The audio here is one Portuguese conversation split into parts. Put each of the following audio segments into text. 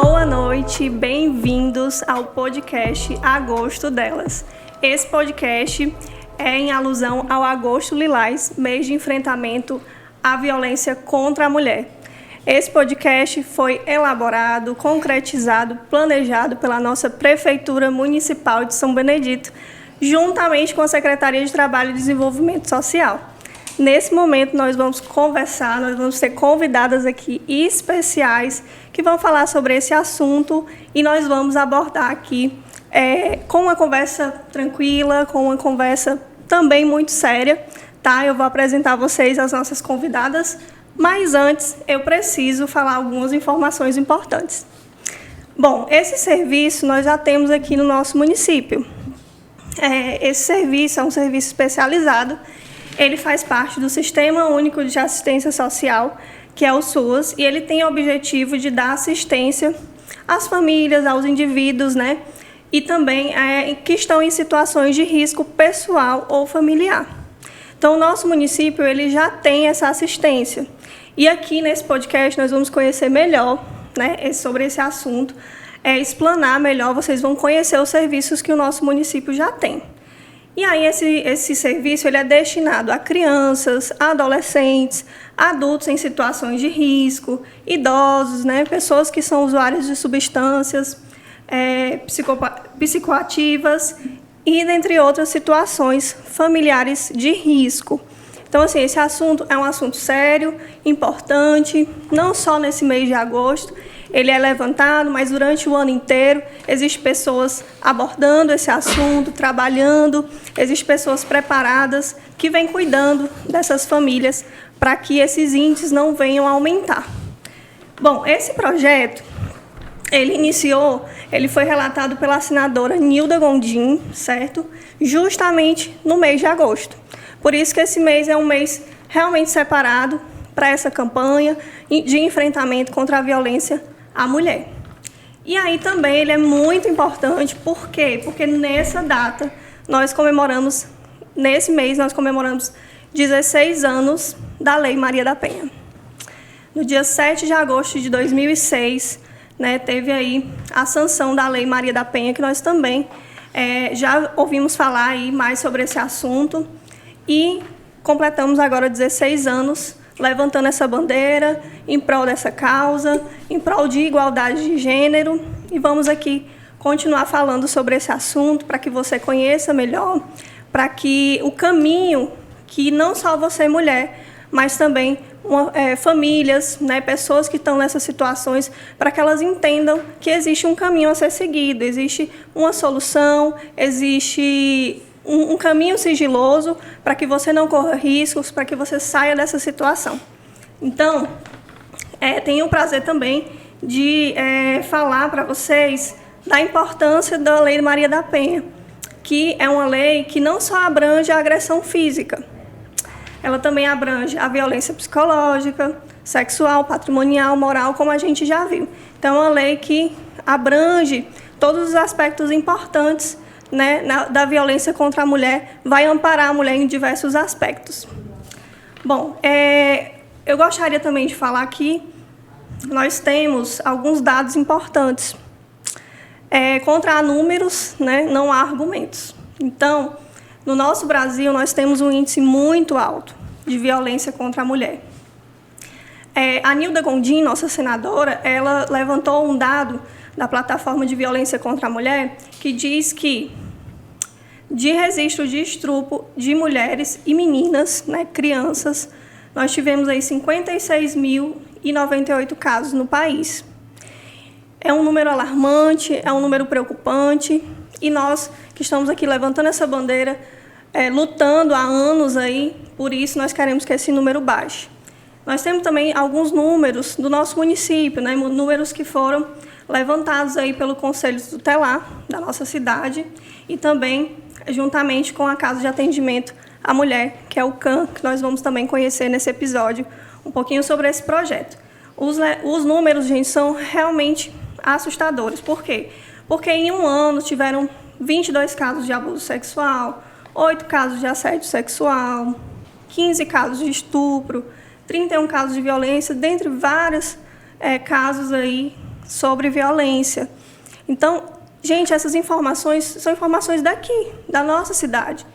Boa noite, bem-vindos ao podcast Agosto Delas. Esse podcast é em alusão ao Agosto Lilás, mês de enfrentamento à violência contra a mulher. Esse podcast foi elaborado, concretizado, planejado pela nossa Prefeitura Municipal de São Benedito, juntamente com a Secretaria de Trabalho e Desenvolvimento Social. Nesse momento, nós vamos conversar, nós vamos ter convidadas aqui especiais que vão falar sobre esse assunto e nós vamos abordar aqui com uma conversa tranquila, com uma conversa também muito séria, tá? Eu vou apresentar a vocês as nossas convidadas, mas antes eu preciso falar algumas informações importantes. Bom, esse serviço nós já temos aqui no nosso município. Esse serviço é um serviço especializado. Ele faz parte do Sistema Único de Assistência Social, que é o SUAS, e ele tem o objetivo de dar assistência às famílias, aos indivíduos, né? E também que estão em situações de risco pessoal ou familiar. Então, o nosso município ele já tem essa assistência. E aqui nesse podcast nós vamos conhecer melhor, né, sobre esse assunto, explanar melhor, vocês vão conhecer os serviços que o nosso município já tem. E aí esse serviço ele é destinado a crianças, adolescentes, adultos em situações de risco, idosos, né, pessoas que são usuários de substâncias psicoativas e dentre outras situações familiares de risco. Então, assim, esse assunto é um assunto sério, importante, não só nesse mês de agosto. Ele é levantado, mas durante o ano inteiro existem pessoas abordando esse assunto, trabalhando, existem pessoas preparadas que vêm cuidando dessas famílias para que esses índices não venham a aumentar. Bom, esse projeto, ele foi relatado pela senadora Nilda Gondim, certo? Justamente no mês de agosto. Por isso que esse mês é um mês realmente separado para essa campanha de enfrentamento contra a violência à mulher. E aí também ele é muito importante, por quê? Porque nessa data, nesse mês, nós comemoramos 16 anos da Lei Maria da Penha. No dia 7 de agosto de 2006, né, teve aí a sanção da Lei Maria da Penha, que nós também já ouvimos falar aí mais sobre esse assunto, e completamos agora 16 anos levantando essa bandeira em prol dessa causa, em prol de igualdade de gênero, e vamos aqui continuar falando sobre esse assunto para que você conheça melhor, para que o caminho que não só você mulher, mas também famílias, né, pessoas que estão nessas situações, para que elas entendam que existe um caminho a ser seguido, existe uma solução, existe um caminho sigiloso para que você não corra riscos, para que você saia dessa situação. Então, tenho o prazer também de falar para vocês da importância da Lei Maria da Penha, que é uma lei que não só abrange a agressão física, ela também abrange a violência psicológica, sexual, patrimonial, moral, como a gente já viu. Então, é uma lei que abrange todos os aspectos importantes, né, da violência contra a mulher, vai amparar a mulher em diversos aspectos. Bom, eu gostaria também de falar que nós temos alguns dados importantes. Contra números, né, não há argumentos. Então, no nosso Brasil, nós temos um índice muito alto de violência contra a mulher. A Nilda Gondim, nossa senadora, ela levantou um dado da Plataforma de Violência contra a Mulher, que diz que, de registro de estupro de mulheres e meninas, né, crianças, nós tivemos aí 56.098 casos no país. É um número alarmante, é um número preocupante, e nós que estamos aqui levantando essa bandeira, lutando há anos aí, por isso nós queremos que esse número baixe. Nós temos também alguns números do nosso município, né, números que foram levantados aí pelo Conselho Tutelar da nossa cidade e também juntamente com a Casa de Atendimento à Mulher, que é o CAM, que nós vamos também conhecer nesse episódio um pouquinho sobre esse projeto. Os números, gente, são realmente assustadores. Por quê? Porque em um ano tiveram 22 casos de abuso sexual, 8 casos de assédio sexual, 15 casos de estupro, 31 casos de violência, dentre vários casos aí sobre violência. Então, gente, essas informações são informações daqui, da nossa cidade,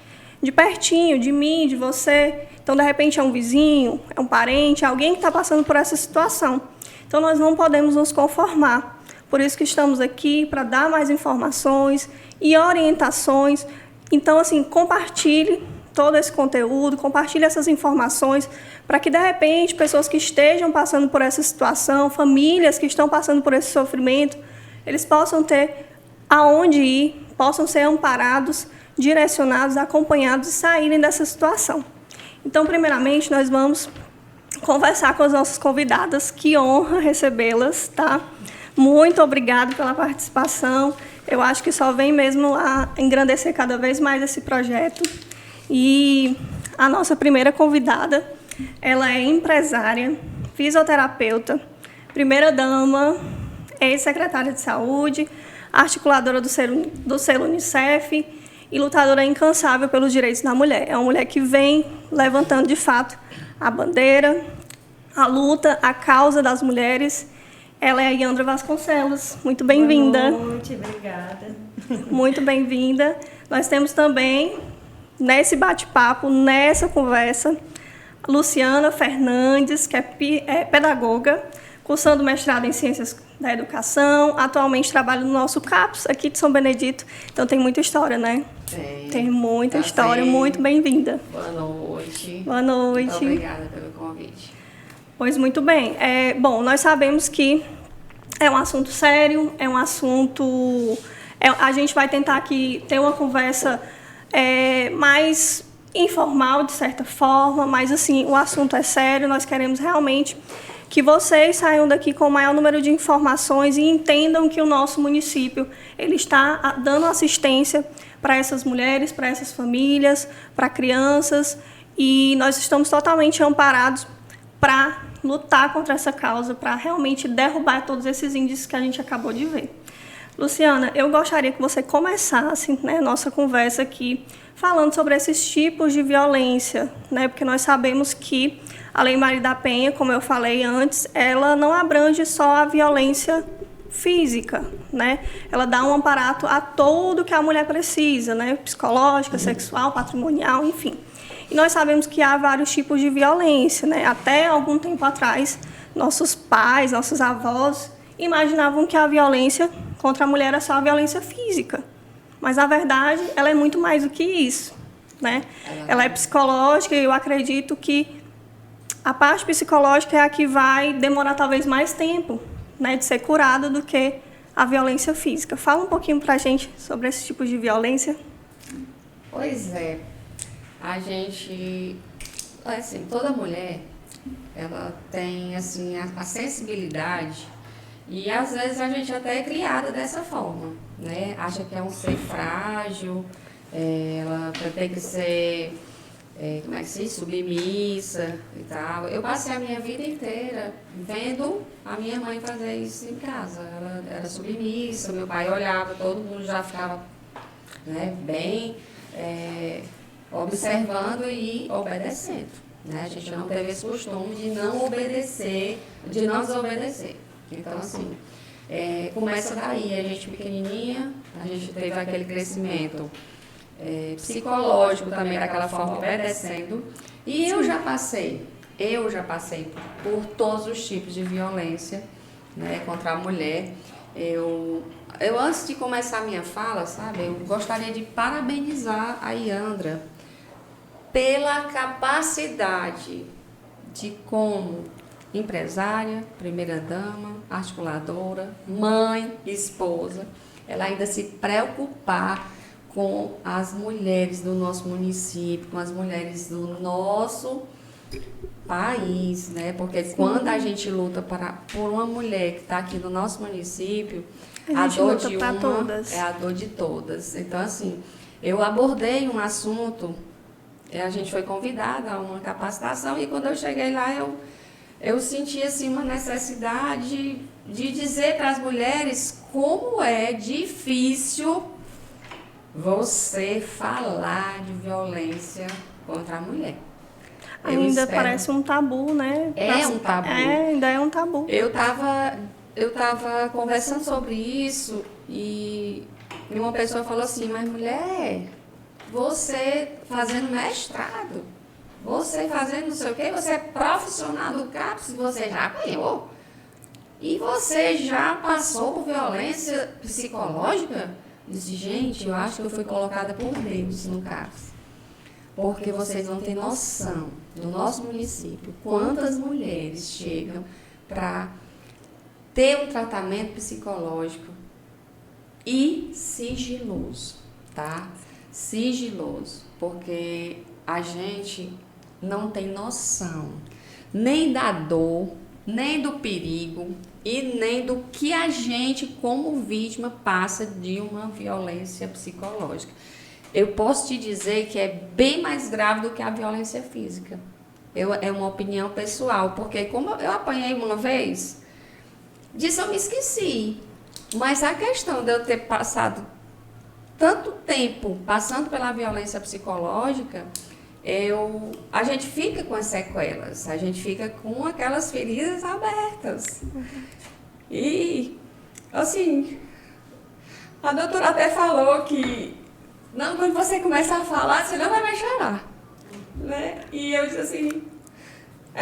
de pertinho, de mim, de você. Então, de repente, é um vizinho, é um parente, alguém que está passando por essa situação. Então, nós não podemos nos conformar. Por isso que estamos aqui, para dar mais informações e orientações. Então, assim, compartilhe todo esse conteúdo, compartilhe essas informações, para que, de repente, pessoas que estejam passando por essa situação, famílias que estão passando por esse sofrimento, eles possam ter aonde ir, possam ser amparados, direcionados, acompanhados e saírem dessa situação. Então, primeiramente, nós vamos conversar com as nossas convidadas. Que honra recebê-las, tá? Muito obrigada pela participação. Eu acho que só vem mesmo a engrandecer cada vez mais esse projeto. E a nossa primeira convidada, ela é empresária, fisioterapeuta, primeira-dama, ex-secretária de saúde, articuladora do selo Unicef e lutadora incansável pelos direitos da mulher. É uma mulher que vem levantando, de fato, a bandeira, a luta, a causa das mulheres. Ela é a Yandra Vasconcelos. Muito bem-vinda. Boa noite, obrigada. Muito bem-vinda. Nós temos também, nesse bate-papo, nessa conversa, a Luciana Fernandes, que é pedagoga, cursando mestrado em Ciências da Educação, atualmente trabalha no nosso CAPS, aqui de São Benedito. Então, tem muita história, né? Tem muita história. Muito bem-vinda. Boa noite. Boa noite. Muito obrigada pelo convite. Pois muito bem. Bom, nós sabemos que é um assunto sério, é um assunto... a gente vai tentar aqui ter uma conversa mais informal, de certa forma, mas, assim, o assunto é sério, nós queremos realmente que vocês saiam daqui com o maior número de informações e entendam que o nosso município ele está dando assistência para essas mulheres, para essas famílias, para crianças, e nós estamos totalmente amparados para lutar contra essa causa, para realmente derrubar todos esses índices que a gente acabou de ver. Luciana, eu gostaria que você começasse, né, nossa conversa aqui falando sobre esses tipos de violência, né, porque nós sabemos que a Lei Maria da Penha, como eu falei antes, ela não abrange só a violência física, né? Ela dá um amparo a tudo que a mulher precisa, né? Psicológica, sexual, patrimonial, enfim. E nós sabemos que há vários tipos de violência, né? Até algum tempo atrás, nossos pais, nossos avós imaginavam que a violência contra a mulher era só a violência física. Mas, na verdade, ela é muito mais do que isso, né? Ela é psicológica e eu acredito que a parte psicológica é a que vai demorar talvez mais tempo, né, de ser curada do que a violência física. Fala um pouquinho para a gente sobre esse tipo de violência. Pois é, a gente, assim, toda mulher, ela tem, assim, a sensibilidade e às vezes a gente até é criada dessa forma, né? Acha que é um ser frágil, ela tem que ser... como é que se diz? Submissa e tal. Eu passei a minha vida inteira vendo a minha mãe fazer isso em casa. Ela era submissa, meu pai olhava, todo mundo já ficava, né, bem observando e obedecendo. Né? A gente não teve esse costume de não obedecer, de não desobedecer. Então, assim, começa daí, a gente pequenininha, a gente teve aquele crescimento psicológico também, daquela forma, obedecendo. E eu já passei por todos os tipos de violência, né, contra a mulher. Eu, antes de começar a minha fala, sabe, eu gostaria de parabenizar a Yandra pela capacidade de, como empresária, primeira-dama, articuladora, mãe, esposa, ela ainda se preocupar com as mulheres do nosso município, com as mulheres do nosso país, né? Porque sim, quando a gente luta por uma mulher que está aqui no nosso município, a dor de uma todas. É a dor de todas. Então, assim, eu abordei um assunto, a gente foi convidada a uma capacitação e quando eu cheguei lá, eu senti, assim, uma necessidade de dizer para as mulheres como é difícil você falar de violência contra a mulher. Ainda parece um tabu, né? É um tabu. Ainda é um tabu. Eu estava eu estava conversando sobre isso e uma pessoa falou assim, mas mulher, você fazendo mestrado, você fazendo não sei o quê, você é profissional do CAPS, você já apanhou. E você já passou por violência psicológica? Eu disse, gente, eu acho que eu fui colocada por Deus no CAPS. Porque vocês não têm noção do nosso município, quantas mulheres chegam para ter um tratamento psicológico e sigiloso, tá? Sigiloso, porque a gente não tem noção nem da dor, nem do perigo e nem do que a gente, como vítima, passa de uma violência psicológica. Eu posso te dizer que é bem mais grave do que a violência física. É uma opinião pessoal, porque como eu apanhei uma vez, disso eu me esqueci. Mas a questão de eu ter passado tanto tempo passando pela violência psicológica, a gente fica com as sequelas, a gente fica com aquelas feridas abertas. E, assim, a doutora até falou que, não, quando você começa a falar, você não vai mais chorar. Né? E eu disse assim,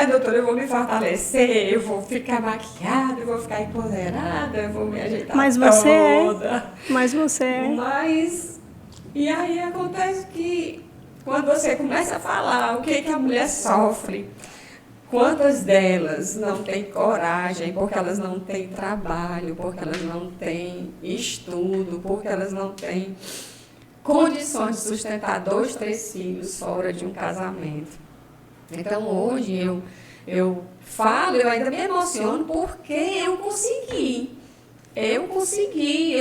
doutora, eu vou me fortalecer, eu vou ficar maquiada, eu vou ficar empoderada, eu vou me ajeitar Mas você é. Mas, e aí acontece que, quando você começa a falar o que a mulher sofre, quantas delas não têm coragem, porque elas não têm trabalho, porque elas não têm estudo, porque elas não têm condições de sustentar 2, 3 filhos fora de um casamento. Então, hoje, eu falo, eu ainda me emociono porque eu consegui. Eu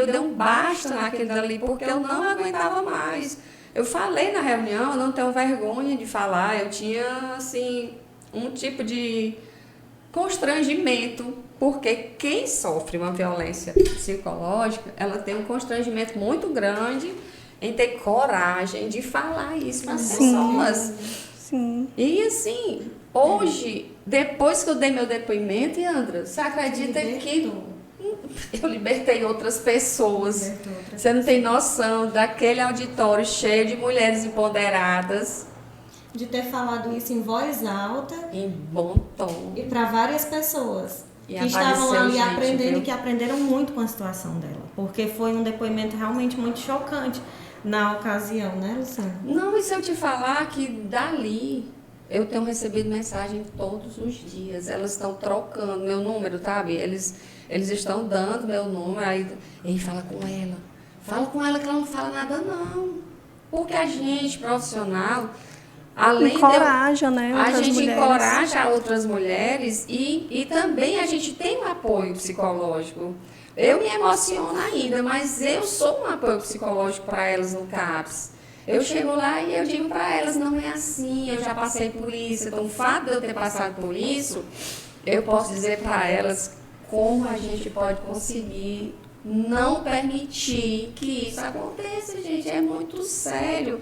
dei um basta naquele dali, porque eu não aguentava mais. Eu falei na reunião, eu não tenho vergonha de falar, eu tinha, assim, um tipo de constrangimento, porque quem sofre uma violência psicológica, ela tem um constrangimento muito grande em ter coragem de falar isso para as pessoas. Sim. E assim, hoje, depois que eu dei meu depoimento, Yandra, você acredita que eu libertei outras pessoas? Você não tem noção daquele auditório cheio de mulheres empoderadas. De ter falado isso em voz alta. Em bom tom. E para várias pessoas e que estavam ali gente, aprendendo, viu? e que aprenderam muito com a situação dela. Porque foi um depoimento realmente muito chocante na ocasião, né, Luciana? Não, e se eu te falar que dali eu tenho recebido mensagem todos os dias. Elas estão trocando meu número, sabe? Eles estão dando meu número, aí fala com ela. Fala com ela que ela não fala nada, não. Porque a gente, profissional, além encoraja, né, a gente mulheres. encoraja outras mulheres e também a gente tem um apoio psicológico. Eu me emociono ainda, mas eu sou um apoio psicológico para elas no CAPS. Eu chego lá e eu digo para elas, não é assim, eu já passei por isso. Então, o fato de eu ter passado por isso, eu posso dizer para elas como a gente pode conseguir não permitir que isso aconteça, gente. É muito sério.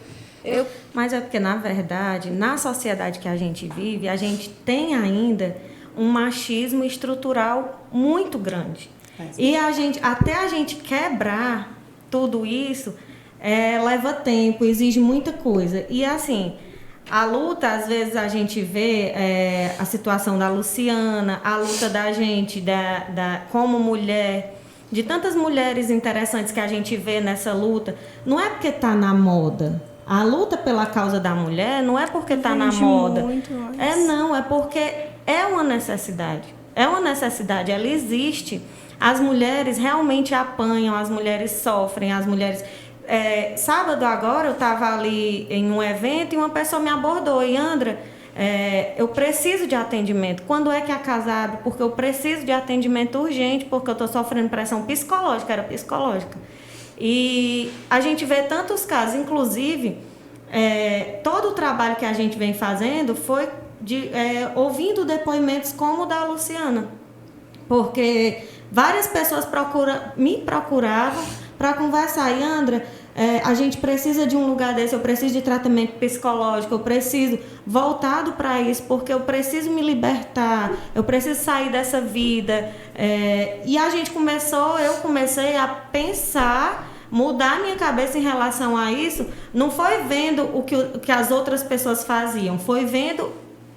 Mas é porque, na verdade, na sociedade que a gente vive, a gente tem ainda um machismo estrutural muito grande. E até a gente quebrar tudo isso, leva tempo, exige muita coisa. E assim, a luta, às vezes a gente vê a situação da Luciana, a luta da gente, como mulher, de tantas mulheres interessantes que a gente vê nessa luta, não é porque está na moda. A luta pela causa da mulher não é porque está na moda. É porque é uma necessidade. É uma necessidade, ela existe. As mulheres realmente apanham, as mulheres sofrem, as mulheres... sábado agora eu estava ali em um evento e uma pessoa me abordou. Yandra, eu preciso de atendimento. Quando é que a casa abre? Porque eu preciso de atendimento urgente, porque eu estou sofrendo pressão psicológica, era psicológica. E a gente vê tantos casos, inclusive, todo o trabalho que a gente vem fazendo foi ouvindo depoimentos como o da Luciana. Porque várias pessoas me procuravam para conversar. Yandra, a gente precisa de um lugar desse, eu preciso de tratamento psicológico, eu preciso voltado para isso, porque eu preciso me libertar, eu preciso sair dessa vida. E eu comecei a pensar, mudar minha cabeça em relação a isso. Não foi vendo o que as outras pessoas faziam, foi vendo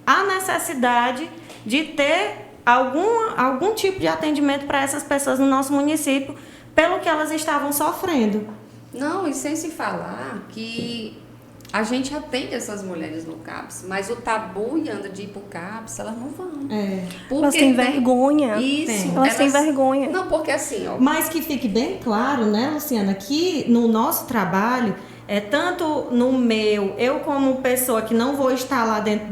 a necessidade de ter algum tipo de atendimento para essas pessoas no nosso município, pelo que elas estavam sofrendo. Não, e sem se falar que a gente atende essas mulheres no CAPS, mas o tabu e anda de ir pro CAPS, elas não vão. Elas têm vergonha. Isso. Elas têm vergonha. Não, porque assim, ó. Mas que fique bem claro, né, Luciana, que no nosso trabalho, tanto no eu como pessoa que não vou estar lá dentro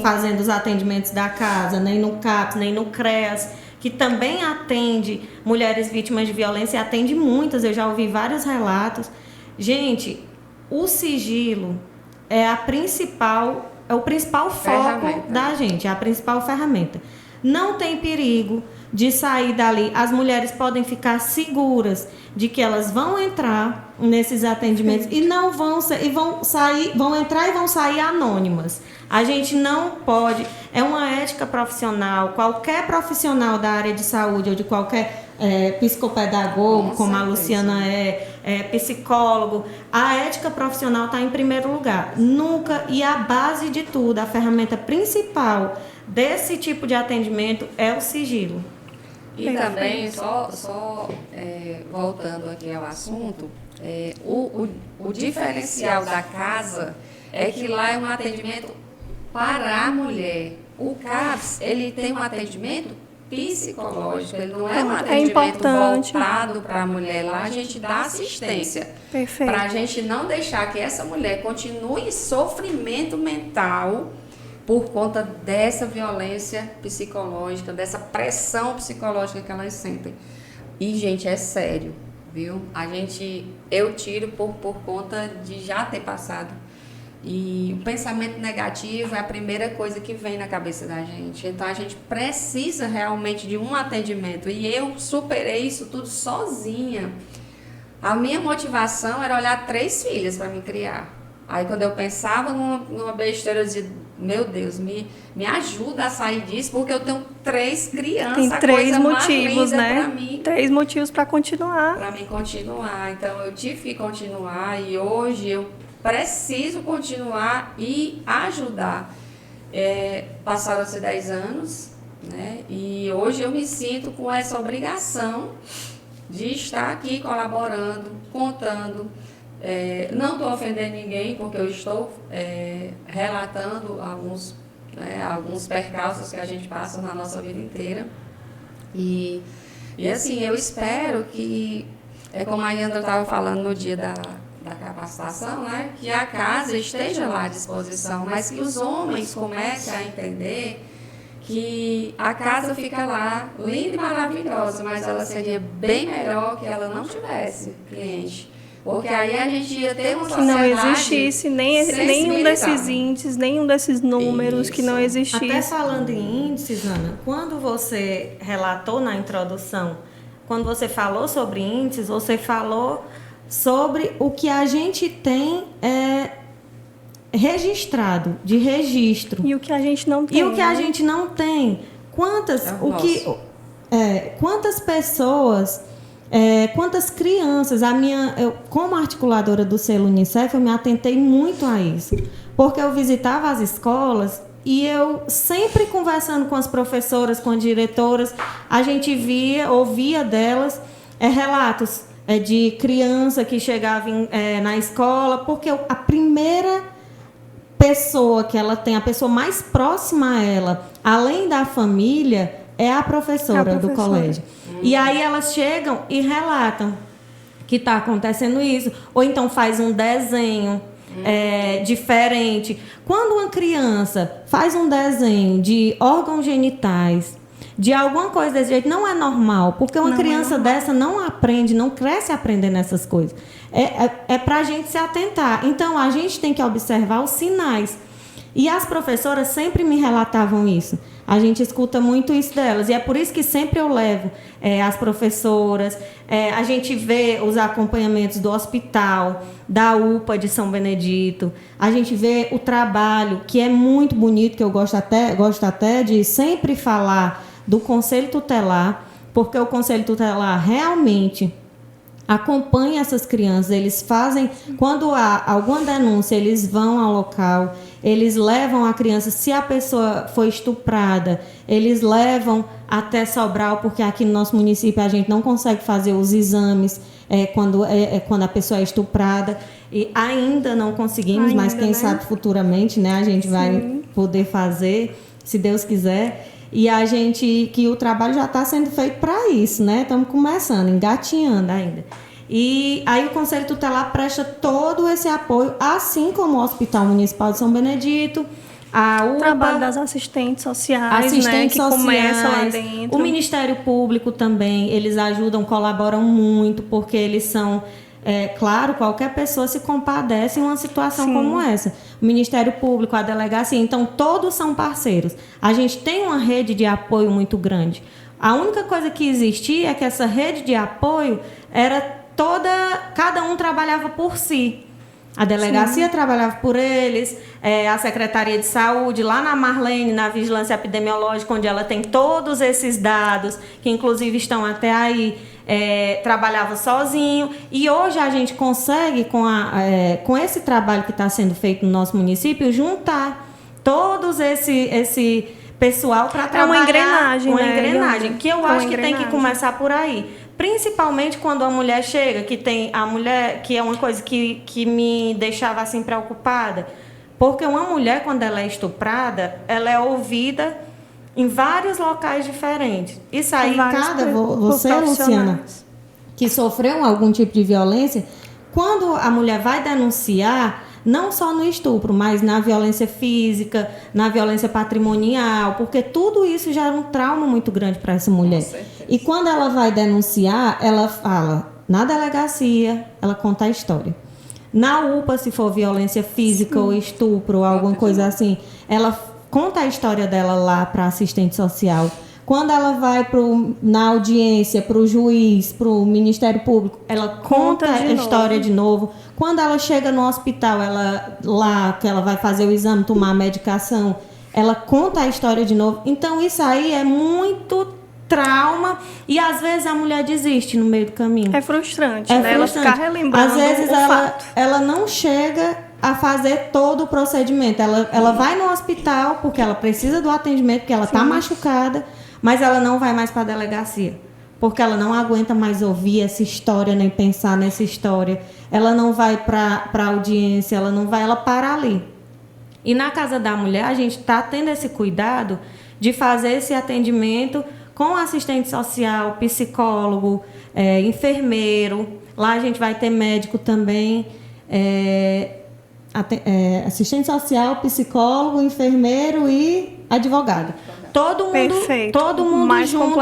fazendo os atendimentos da casa, nem no CAPS, nem no CREAS, que também atende mulheres vítimas de violência, e atende muitas, eu já ouvi vários relatos. Gente, o sigilo é o principal foco da gente, é a principal ferramenta. Não tem perigo de sair dali. As mulheres podem ficar seguras de que elas vão entrar nesses atendimentos e não vão sair, vão entrar e vão sair anônimas. A gente não pode, é uma ética profissional, qualquer profissional da área de saúde ou de qualquer psicopedagogo, como a Luciana psicólogo, a ética profissional está em primeiro lugar. Nunca, e a base de tudo, a ferramenta principal desse tipo de atendimento é o sigilo. E também, voltando aqui ao assunto, o diferencial da casa é que lá é um atendimento para a mulher. O CAPS, ele tem um atendimento psicológico, ele não é um atendimento voltado para a mulher. Lá a gente dá assistência. Perfeito. Para a gente não deixar que essa mulher continue em sofrimento mental por conta dessa violência psicológica, dessa pressão psicológica que elas sentem. E, gente, é sério, viu? Eu tiro por conta de já ter passado. E o pensamento negativo é a primeira coisa que vem na cabeça da gente. Então, a gente precisa realmente de um atendimento. E eu superei isso tudo sozinha. A minha motivação era olhar 3 filhas para me criar. Aí, quando eu pensava numa besteira, eu dizia, meu Deus, me ajuda a sair disso, porque eu tenho 3 crianças. Tem 3 motivos, né? Pra mim. 3 motivos para continuar. Para mim continuar. Então, eu tive que continuar e hoje eu preciso continuar e ajudar. Passaram-se 10 anos, né? E hoje eu me sinto com essa obrigação de estar aqui colaborando, contando. Não estou ofendendo ninguém, porque eu estou relatando alguns percalços que a gente passa na nossa vida inteira. E assim, eu espero que, como a Yandra estava falando no dia da capacitação, né, que a casa esteja lá à disposição, mas que os homens comecem a entender que a casa fica lá, linda e maravilhosa, mas ela seria bem melhor que ela não tivesse cliente. Porque aí a gente ia ter uma sociedade... Que não existisse nenhum desses índices, nenhum desses números. Isso. Que não existisse. Até falando em índices, Ana, quando você relatou na introdução, quando você falou sobre índices, você falou sobre o que a gente tem registrado, de registro. E o que a gente não tem. E o que a gente não tem. Quantas pessoas... quantas crianças, eu, como articuladora do selo Unicef, eu me atentei muito a isso, porque eu visitava as escolas e eu sempre conversando com as professoras, com as diretoras, a gente ouvia delas relatos de criança que chegava na escola, porque a primeira pessoa que ela tem, a pessoa mais próxima a ela, além da família, é a professora do colégio. E aí elas chegam e relatam que está acontecendo isso. Ou então faz um desenho diferente. Quando uma criança faz um desenho de órgãos genitais, de alguma coisa desse jeito, não é normal. Porque uma criança dessa não aprende, não cresce aprendendo essas coisas. É para a gente se atentar. Então, a gente tem que observar os sinais. E as professoras sempre me relatavam isso. A gente escuta muito isso delas. E é por isso que sempre eu levo as professoras. A gente vê os acompanhamentos do hospital, da UPA de São Benedito. A gente vê o trabalho, que é muito bonito, que eu gosto até de sempre falar do Conselho Tutelar, porque o Conselho Tutelar realmente acompanha essas crianças. Eles fazem, quando há alguma denúncia, eles vão ao local, eles levam a criança, se a pessoa foi estuprada, eles levam até Sobral, porque aqui no nosso município a gente não consegue fazer os exames quando a pessoa é estuprada, e ainda não conseguimos, mas quem sabe futuramente, né, a gente vai poder fazer, se Deus quiser. E que o trabalho já está sendo feito para isso, né? Estamos começando, engatinhando ainda. E aí o Conselho Tutelar presta todo esse apoio, assim como o Hospital Municipal de São Benedito, a UPA, o trabalho das assistentes sociais, né, que começa lá dentro. O Ministério Público também, eles ajudam, colaboram muito, porque eles são... claro, qualquer pessoa se compadece em uma situação como essa. O Ministério Público, a delegacia, então todos são parceiros. A gente tem uma rede de apoio muito grande. A única coisa que existia é que essa rede de apoio era cada um trabalhava por si. A delegacia trabalhava por eles, a Secretaria de Saúde, lá na Marlene, na Vigilância Epidemiológica, onde ela tem todos esses dados, que inclusive estão até aí, trabalhava sozinho. E hoje a gente consegue, com esse trabalho que está sendo feito no nosso município, juntar todos esse pessoal para trabalhar. Uma engrenagem, uma né? engrenagem, que eu acho que tem que começar por aí. Principalmente quando a mulher chega, que é uma coisa que me deixava assim preocupada, porque uma mulher, quando ela é estuprada, ela é ouvida em vários locais diferentes. Isso aí, você, Luciana, que sofreu algum tipo de violência, quando a mulher vai denunciar, não só no estupro, mas na violência física, na violência patrimonial, porque tudo isso já era um trauma muito grande para essa mulher. E quando ela vai denunciar, ela fala na delegacia, ela conta a história. Na UPA, se for violência física ou estupro, ou alguma coisa assim, ela conta a história dela lá para a assistente social. Quando ela vai na audiência, para o juiz, para o Ministério Público, ela conta a história de novo. Quando ela chega no hospital, que ela vai fazer o exame, tomar a medicação, ela conta a história de novo. Então, isso aí é muito trauma e, às vezes, a mulher desiste no meio do caminho. É frustrante, né? Ela ficar relembrando. Às vezes, ela não chega a fazer todo o procedimento. Ela vai no hospital porque ela precisa do atendimento, porque ela está machucada, mas ela não vai mais para a delegacia, porque ela não aguenta mais ouvir essa história, nem pensar nessa história. Ela não vai para a audiência, ela para ali. E na Casa da Mulher, a gente está tendo esse cuidado de fazer esse atendimento com assistente social, psicólogo, enfermeiro. Lá a gente vai ter médico também, assistente social, psicólogo, enfermeiro e advogado. Todo mundo junto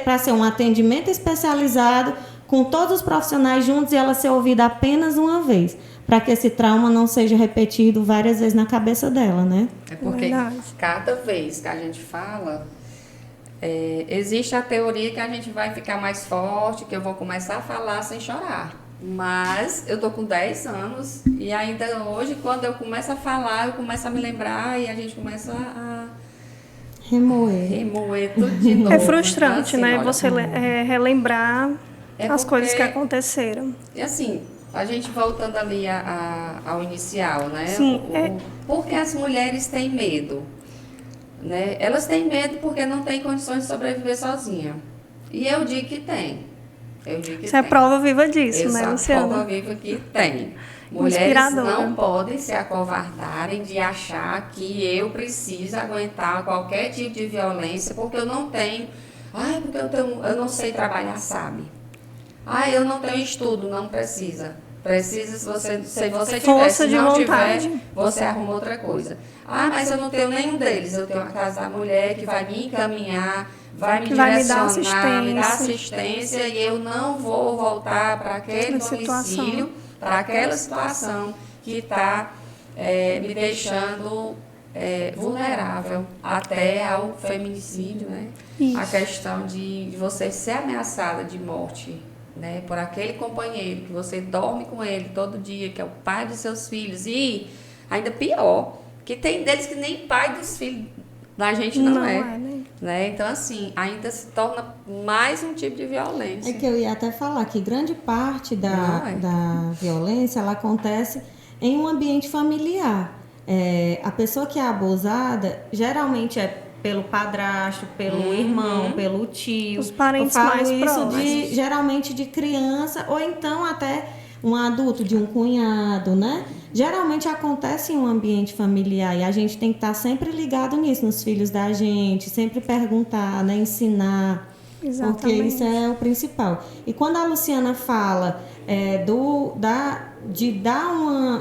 para ser um atendimento especializado com todos os profissionais juntos e ela ser ouvida apenas uma vez, para que esse trauma não seja repetido várias vezes na cabeça dela, né? É porque cada vez que a gente fala, existe a teoria que a gente vai ficar mais forte, que eu vou começar a falar sem chorar. Mas eu tô com 10 anos e ainda hoje, quando eu começo a falar, eu começo a me lembrar e a gente começa a remoer tudo de novo. É frustrante, então, assim, né? Você relembrar as coisas que aconteceram. E assim, a gente voltando ali ao inicial, né? Sim, Por que as mulheres têm medo? Né? Elas têm medo porque não têm condições de sobreviver sozinha. E eu digo que tem. Isso é prova viva disso, né, Luciana? É prova viva que tem. Mulheres não podem se acovardarem de achar que eu preciso aguentar qualquer tipo de violência porque eu não tenho. Porque eu não sei trabalhar, sabe? Eu não tenho estudo, não precisa. Precisa se você tiver, se não tiver, você arruma outra coisa. Mas eu não tenho nenhum deles. Eu tenho a Casa da Mulher que vai me encaminhar, vai me direcionar, me dar assistência e eu não vou voltar para aquele domicílio, para aquela situação que está me deixando vulnerável até ao feminicídio, né? Isso. A questão de você ser ameaçada de morte, né? Por aquele companheiro que você dorme com ele todo dia, que é o pai dos seus filhos. E ainda pior, que tem deles que nem pai dos filhos da gente não é. Né? Então, assim, ainda se torna mais um tipo de violência. É que eu ia até falar que grande parte da violência, ela acontece em um ambiente familiar. A pessoa que é abusada, geralmente é pelo padrasto, pelo irmão, pelo tio. Os parentes eu falo mais isso próximos. geralmente de criança, ou então até um adulto, de um cunhado, né? Geralmente acontece em um ambiente familiar e a gente tem que estar sempre ligado nisso, nos filhos da gente, sempre perguntar, né? Ensinar. Exatamente. Porque isso é o principal. E quando a Luciana fala de dar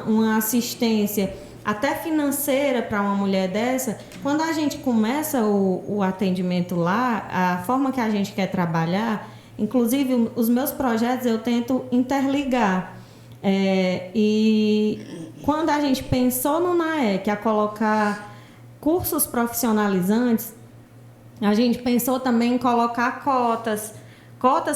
uma assistência até financeira para uma mulher dessa, quando a gente começa o atendimento lá, a forma que a gente quer trabalhar, inclusive os meus projetos eu tento interligar. E quando a gente pensou no NAEC a colocar cursos profissionalizantes, a gente pensou também em colocar cotas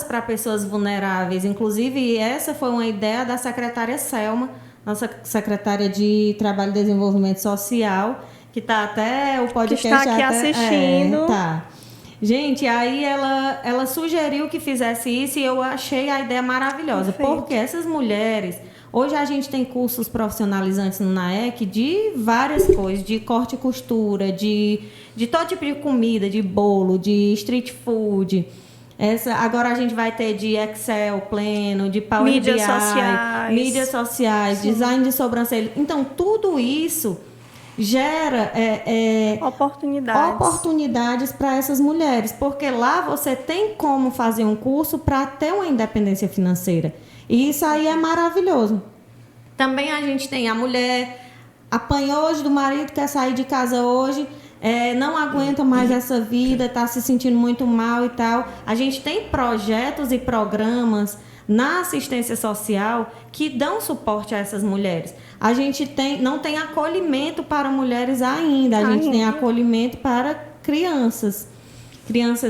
para pessoas vulneráveis. Inclusive, essa foi uma ideia da secretária Selma, nossa secretária de Trabalho e Desenvolvimento Social, que está até o podcast... Que está aqui assistindo. Tá. Gente, aí ela sugeriu que fizesse isso e eu achei a ideia maravilhosa. Perfeito. Porque essas mulheres... Hoje a gente tem cursos profissionalizantes no NAEC de várias coisas, de corte e costura, de todo tipo de comida, de bolo, de street food. Agora a gente vai ter de Excel pleno, de Power mídias BI, sociais. mídias sociais, Sim. design de sobrancelha. Então, tudo isso gera oportunidades para essas mulheres, porque lá você tem como fazer um curso para ter uma independência financeira. E isso aí é maravilhoso. Também a gente tem a mulher apanhou hoje do marido, quer sair de casa hoje, não aguenta mais essa vida, está se sentindo muito mal e tal. A gente tem projetos e programas na assistência social que dão suporte a essas mulheres. A gente não tem acolhimento para mulheres ainda. A gente tem acolhimento para crianças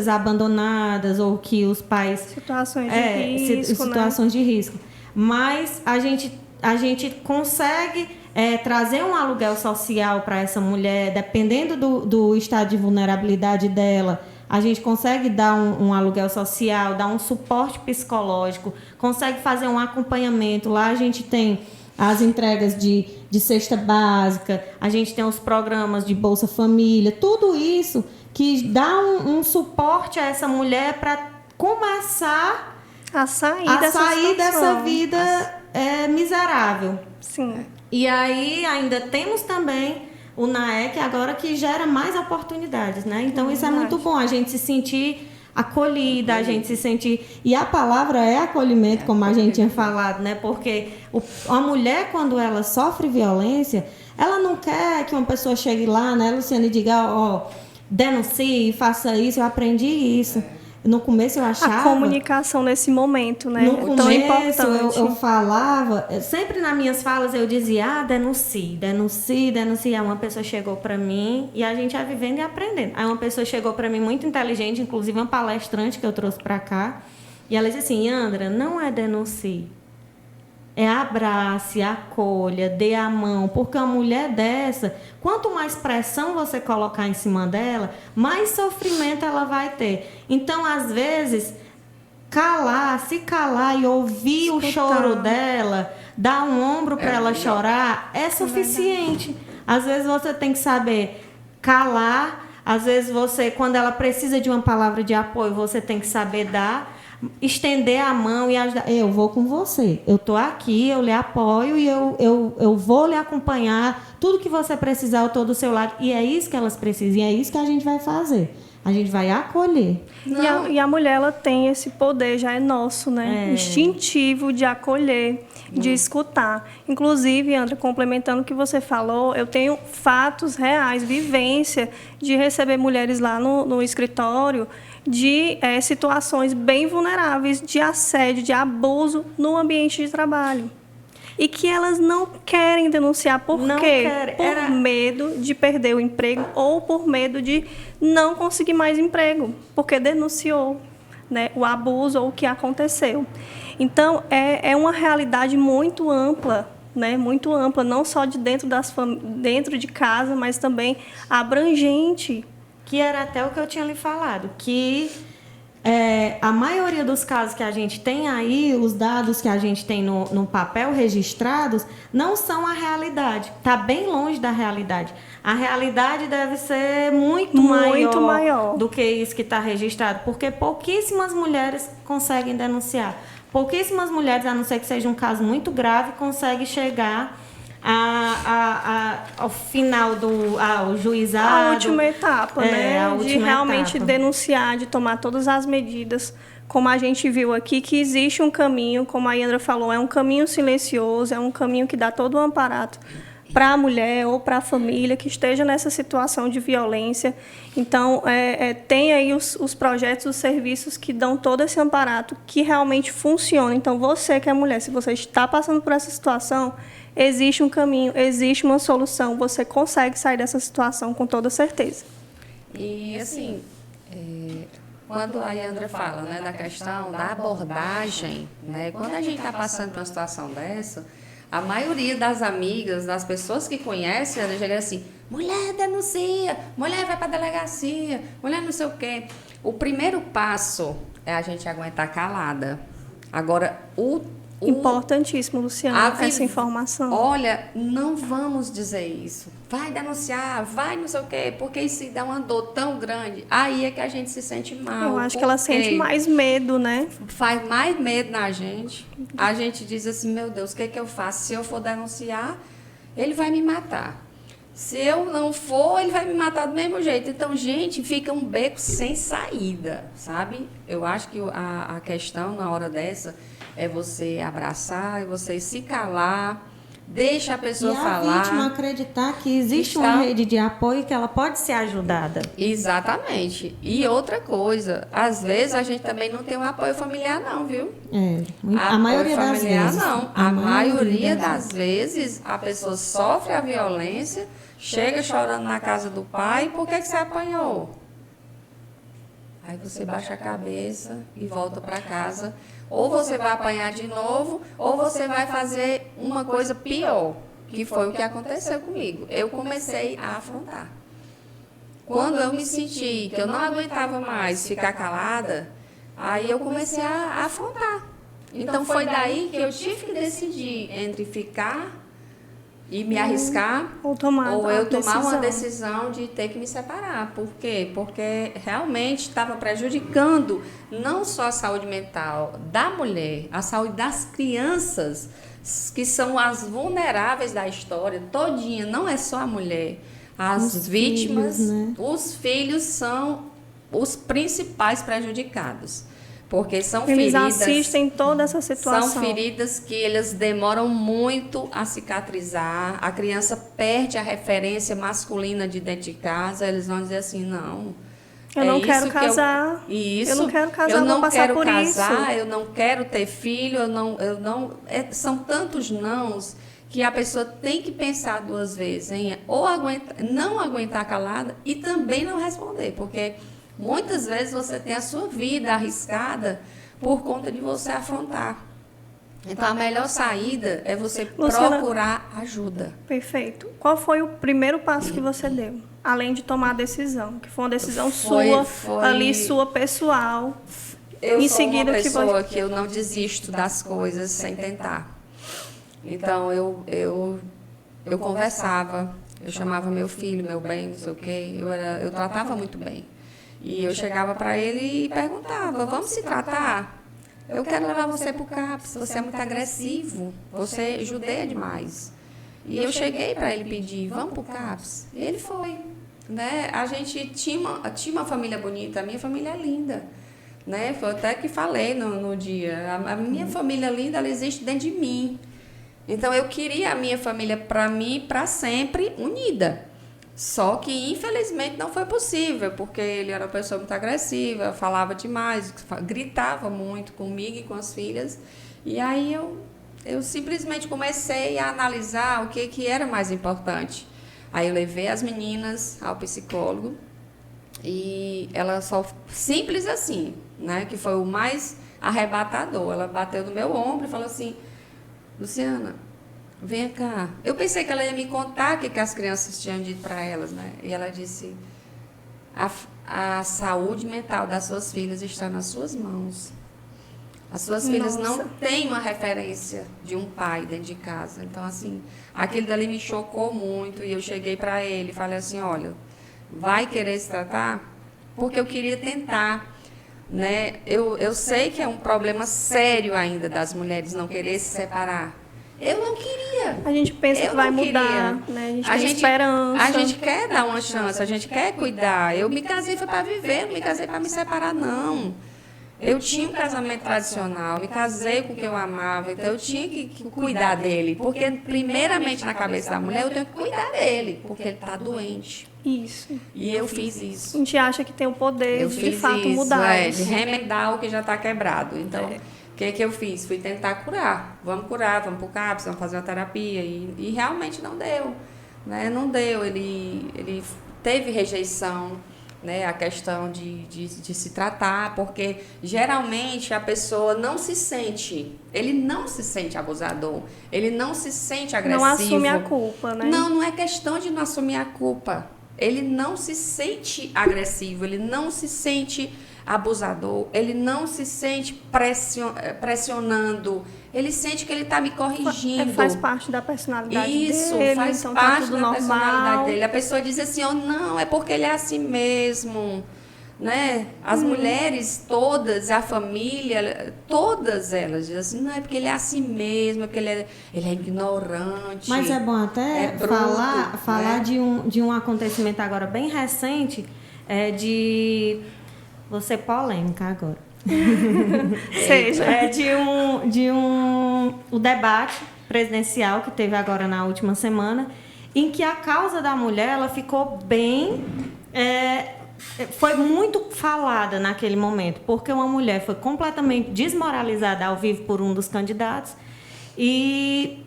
abandonadas ou que os pais... Situações de risco. Mas a gente consegue trazer um aluguel social para essa mulher, dependendo do estado de vulnerabilidade dela. A gente consegue dar um aluguel social, dar um suporte psicológico, consegue fazer um acompanhamento. Lá a gente tem as entregas de cesta básica, a gente tem os programas de Bolsa Família, tudo isso que dá um suporte a essa mulher para começar a sair dessa vida miserável. Sim. E aí ainda temos também o NAEC agora que gera mais oportunidades, né? Então isso é muito bom, a gente se sentir acolhida, a gente se sentir... E a palavra é acolhimento, como a gente tinha falado, né? Porque a mulher, quando ela sofre violência, ela não quer que uma pessoa chegue lá, né, Luciana, e diga, denuncie, faça isso, eu aprendi isso. No começo eu achava... A comunicação nesse momento, né? No tão começo importante. eu falava, sempre nas minhas falas eu dizia, denuncie. Aí uma pessoa chegou para mim, e a gente ia vivendo e aprendendo. Aí uma pessoa chegou para mim muito inteligente, inclusive uma palestrante que eu trouxe para cá, e ela disse assim, Andra, não é denuncie. É abrace, acolha, dê a mão, porque uma mulher dessa, quanto mais pressão você colocar em cima dela, mais sofrimento ela vai ter. Então, às vezes, se calar e ouvir o choro dela, dar um ombro para ela chorar, é suficiente. Às vezes você tem que saber calar, às vezes quando ela precisa de uma palavra de apoio, você tem que saber dar, estender a mão e ajudar. Eu vou com você, eu estou aqui, eu lhe apoio e eu vou lhe acompanhar. Tudo que você precisar, eu estou do seu lado. E é isso que elas precisam, e é isso que a gente vai fazer. A gente vai acolher. E a mulher, ela tem esse poder, já é nosso, né? Instintivo de acolher, de escutar. Inclusive, Andra, complementando o que você falou, eu tenho fatos reais, vivência de receber mulheres lá no escritório de situações bem vulneráveis de assédio, de abuso no ambiente de trabalho. e que elas não querem denunciar. Por Não quê? querem. Por medo de perder o emprego ou por medo de não conseguir mais emprego, porque denunciou, né, o abuso ou o que aconteceu. Então, é uma realidade muito ampla, né, muito ampla, não só de dentro de casa, mas também abrangente. Que era até o que eu tinha lhe falado, que a maioria dos casos que a gente tem aí, os dados que a gente tem no papel registrados, não são a realidade. Está bem longe da realidade. A realidade deve ser muito maior do que isso que está registrado, porque pouquíssimas mulheres conseguem denunciar. Pouquíssimas mulheres, a não ser que seja um caso muito grave, conseguem chegar ao final ao juizado. A última etapa, né? A última de realmente etapa. Denunciar, de tomar todas as medidas. Como a gente viu aqui, que existe um caminho, como a Yandra falou, é um caminho silencioso, é um caminho que dá todo o amparato para a mulher ou para a família que esteja nessa situação de violência. Então, tem aí os projetos, os serviços que dão todo esse amparato, que realmente funciona. Então, você que é mulher, se você está passando por essa situação, existe um caminho, existe uma solução, você consegue sair dessa situação com toda certeza. E, assim, quando a Yandra fala, né, da questão da abordagem, né, quando a gente está passando por uma situação dessa, a maioria das amigas, das pessoas que conhecem, ela chega assim, mulher denuncia, mulher vai para a delegacia, mulher não sei o quê. O primeiro passo é a gente aguentar calada. Agora, Importantíssimo, Luciana, essa informação. Olha, não vamos dizer isso. Vai denunciar, vai não sei o quê, porque isso dá uma dor tão grande. Aí é que a gente se sente mal. Eu acho que ela sente mais medo, né? Faz mais medo na gente. A gente diz assim, meu Deus, o que é que eu faço? Se eu for denunciar, ele vai me matar. Se eu não for, ele vai me matar do mesmo jeito. Então, gente, fica um beco sem saída, sabe? Eu acho que a questão na hora dessa é você abraçar, é você se calar, deixa a pessoa falar. E a vítima acreditar que existe uma rede de apoio que ela pode ser ajudada. Exatamente. E outra coisa, às vezes a gente também não tem um apoio familiar não, viu? A maioria das vezes. Não. A maioria das vezes a pessoa sofre a violência, chega chorando na casa do pai, por que você apanhou? Aí você baixa a cabeça e volta para casa. Ou você vai apanhar de novo, ou você vai fazer uma coisa pior, que foi o que aconteceu comigo. Eu comecei a afrontar. Quando eu me senti que eu não aguentava mais ficar calada, aí eu comecei a afrontar. Então, foi daí que eu tive que decidir entre ficar e me arriscar, ou eu tomar uma decisão de ter que me separar. Por quê? Porque realmente estava prejudicando não só a saúde mental da mulher, a saúde das crianças, que são as vulneráveis da história todinha, não é só a mulher. As vítimas, filhos, né? Os filhos são os principais prejudicados. Porque são eles feridas... assistem toda essa situação. São feridas que eles demoram muito a cicatrizar. A criança perde a referência masculina de dentro de casa. Eles vão dizer assim, não... Eu não quero casar. Eu não quero casar, vou passar por isso. Eu não quero ter filho, são tantos nãos que a pessoa tem que pensar duas vezes em não aguentar calada e também não responder, porque muitas vezes você tem a sua vida arriscada por conta de você afrontar. Então, a melhor saída é você procurar ajuda. Perfeito. Qual foi o primeiro passo que você deu? Além de tomar a decisão, que foi uma decisão sua, ali sua pessoal. Eu sou uma pessoa que eu não desisto das coisas sem tentar. Então, eu conversava, eu chamava meu filho, meu bem, não sei o quê, eu tratava muito bem. E eu chegava para ele e perguntava, vamos se tratar? Eu quero levar você para o CAPS, você é muito agressivo, você judeia demais. E eu cheguei para ele pedir, vamos para o CAPS? E ele foi. Né? A gente tinha uma família bonita, a minha família é linda. Né? Foi até que falei no dia, a minha família linda, ela existe dentro de mim. Então, eu queria a minha família para mim, para sempre, unida. Só que, infelizmente, não foi possível, porque ele era uma pessoa muito agressiva, falava demais, gritava muito comigo e com as filhas. E aí eu simplesmente comecei a analisar o que era mais importante. Aí eu levei as meninas ao psicólogo e ela só, simples assim, né, que foi o mais arrebatador. Ela bateu no meu ombro e falou assim: Luciana, vem cá. Eu pensei que ela ia me contar o que as crianças tinham dito para elas, né? E ela disse: a saúde mental das suas filhas está nas suas mãos. As suas filhas não têm uma referência de um pai dentro de casa. Então, assim, aquilo dali me chocou muito. E eu cheguei para ele e falei assim: olha, vai querer se tratar? Porque eu queria tentar. Né? Eu sei que é um problema sério ainda das mulheres não querer se separar. Eu não queria. A gente pensa que vai mudar, né? A gente tem esperança. A gente quer dar uma chance, a gente quer cuidar. Eu me casei foi para viver, não me casei para me separar, não. Eu tinha um casamento tradicional, me casei com quem eu amava, então eu tinha que cuidar dele. Porque, primeiramente, na cabeça da mulher, eu tenho que cuidar dele, porque ele está doente. Isso. E eu fiz isso. A gente acha que tem o poder de fato mudar. De remendar o que já está quebrado. Então, o que eu fiz? Fui tentar curar. Vamos curar, vamos para o CAPS, vamos fazer uma terapia. E realmente não deu. Né? Não deu. Ele teve rejeição. Né, a questão de se tratar, porque geralmente a pessoa não se sente, ele não se sente abusador, ele não se sente agressivo. Não assume a culpa, né? Não é questão de não assumir a culpa. Ele não se sente agressivo, ele não se sente abusador, ele não se sente pressionando, ele sente que ele está me corrigindo. Faz parte da personalidade dele. Isso, faz então parte tá tudo da normal. personalidade dele. A pessoa diz assim: oh, não, é porque ele é assim mesmo. Né? As mulheres todas, a família, todas elas dizem assim: não, é porque ele é assim mesmo, é porque ele é ignorante. Mas é bom até falar né? de um acontecimento agora bem recente, vou ser polêmica agora. Seja. O debate presidencial que teve agora na última semana, em que a causa da mulher ela ficou bem... foi muito falada naquele momento, porque uma mulher foi completamente desmoralizada ao vivo por um dos candidatos e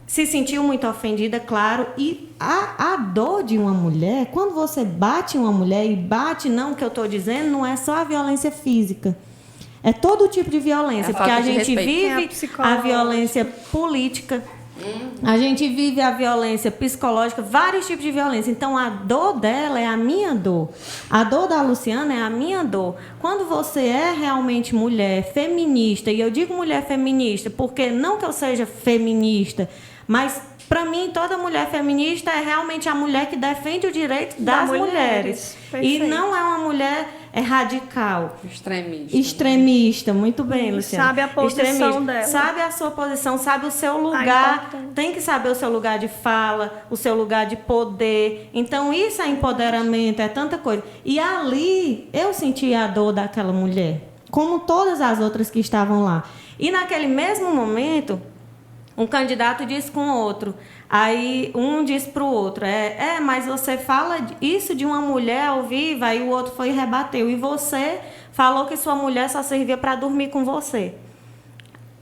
se sentiu muito ofendida, claro. E a dor de uma mulher, quando você bate uma mulher, e bate, não, o que eu estou dizendo, não é só a violência física. É todo tipo de violência, porque a gente vive a violência política, a gente vive a violência psicológica, vários tipos de violência. Então, a dor dela é a minha dor. A dor da Luciana é a minha dor. Quando você é realmente mulher feminista, e eu digo mulher feminista porque não que eu seja feminista, mas, para mim, toda mulher feminista é realmente a mulher que defende o direito das mulheres. E não é uma mulher radical. Extremista. Muito bem, Luciana. Sabe a posição dela. Sabe a sua posição, sabe o seu lugar. Tem que saber o seu lugar de fala, o seu lugar de poder. Então, isso é empoderamento, é tanta coisa. E ali, eu senti a dor daquela mulher, como todas as outras que estavam lá. E naquele mesmo momento... um candidato diz com o outro, aí um diz para o outro, mas você fala isso de uma mulher ao vivo, aí o outro foi e rebateu, e você falou que sua mulher só servia para dormir com você.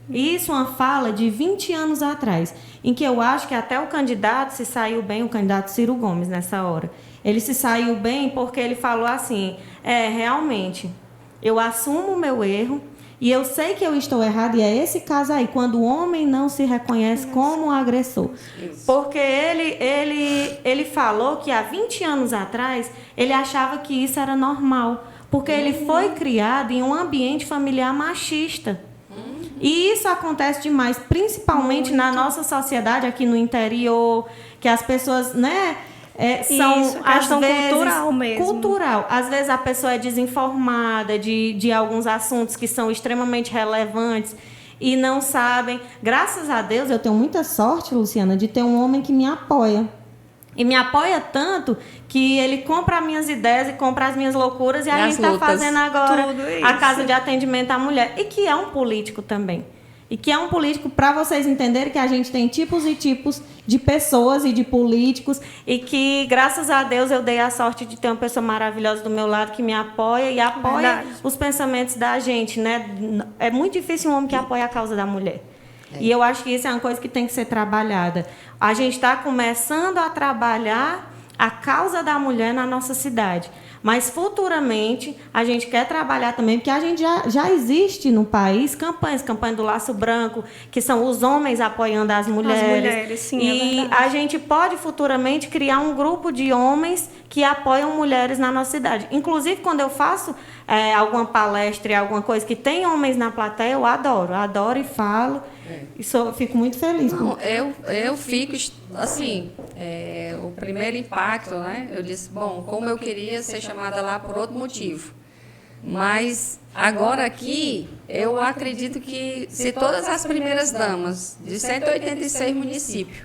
Isso é uma fala de 20 anos atrás, em que eu acho que até o candidato se saiu bem, o candidato Ciro Gomes, nessa hora. Ele se saiu bem porque ele falou assim, realmente, eu assumo o meu erro, e eu sei que eu estou errada, e é esse caso aí, quando o homem não se reconhece como agressor. Isso. Porque ele falou que há 20 anos atrás, ele achava que isso era normal. Porque ele foi criado em um ambiente familiar machista. E isso acontece demais, principalmente na nossa sociedade, aqui no interior, que as pessoas, né... são isso, às vezes cultural mesmo. Cultural. Às vezes a pessoa é desinformada de alguns assuntos que são extremamente relevantes e não sabem. Graças a Deus, eu tenho muita sorte, Luciana, de ter um homem que me apoia. E me apoia tanto que ele compra as minhas ideias e compra as minhas loucuras, e a gente está fazendo agora a casa de atendimento à mulher. E que é um político também. E que é um político, para vocês entenderem que a gente tem tipos e tipos de pessoas e de políticos, e que, graças a Deus, eu dei a sorte de ter uma pessoa maravilhosa do meu lado que me apoia e apoia os pensamentos da gente, né? É muito difícil um homem que apoia a causa da mulher. E eu acho que isso é uma coisa que tem que ser trabalhada. A gente está começando a trabalhar a causa da mulher na nossa cidade. Mas futuramente a gente quer trabalhar também, porque a gente já existe no país campanha do Laço Branco, que são os homens apoiando as mulheres. As mulheres, sim, e é verdade. a gente pode futuramente criar um grupo de homens que apoiam mulheres na nossa cidade. Inclusive, quando eu faço alguma palestra, alguma coisa que tem homens na plateia, eu adoro e falo. E fico muito feliz. Não, eu fico, assim, o primeiro impacto, né? Eu disse, bom, como eu queria ser chamada lá por outro motivo. Mas agora aqui, eu acredito que se todas as primeiras damas de 186 municípios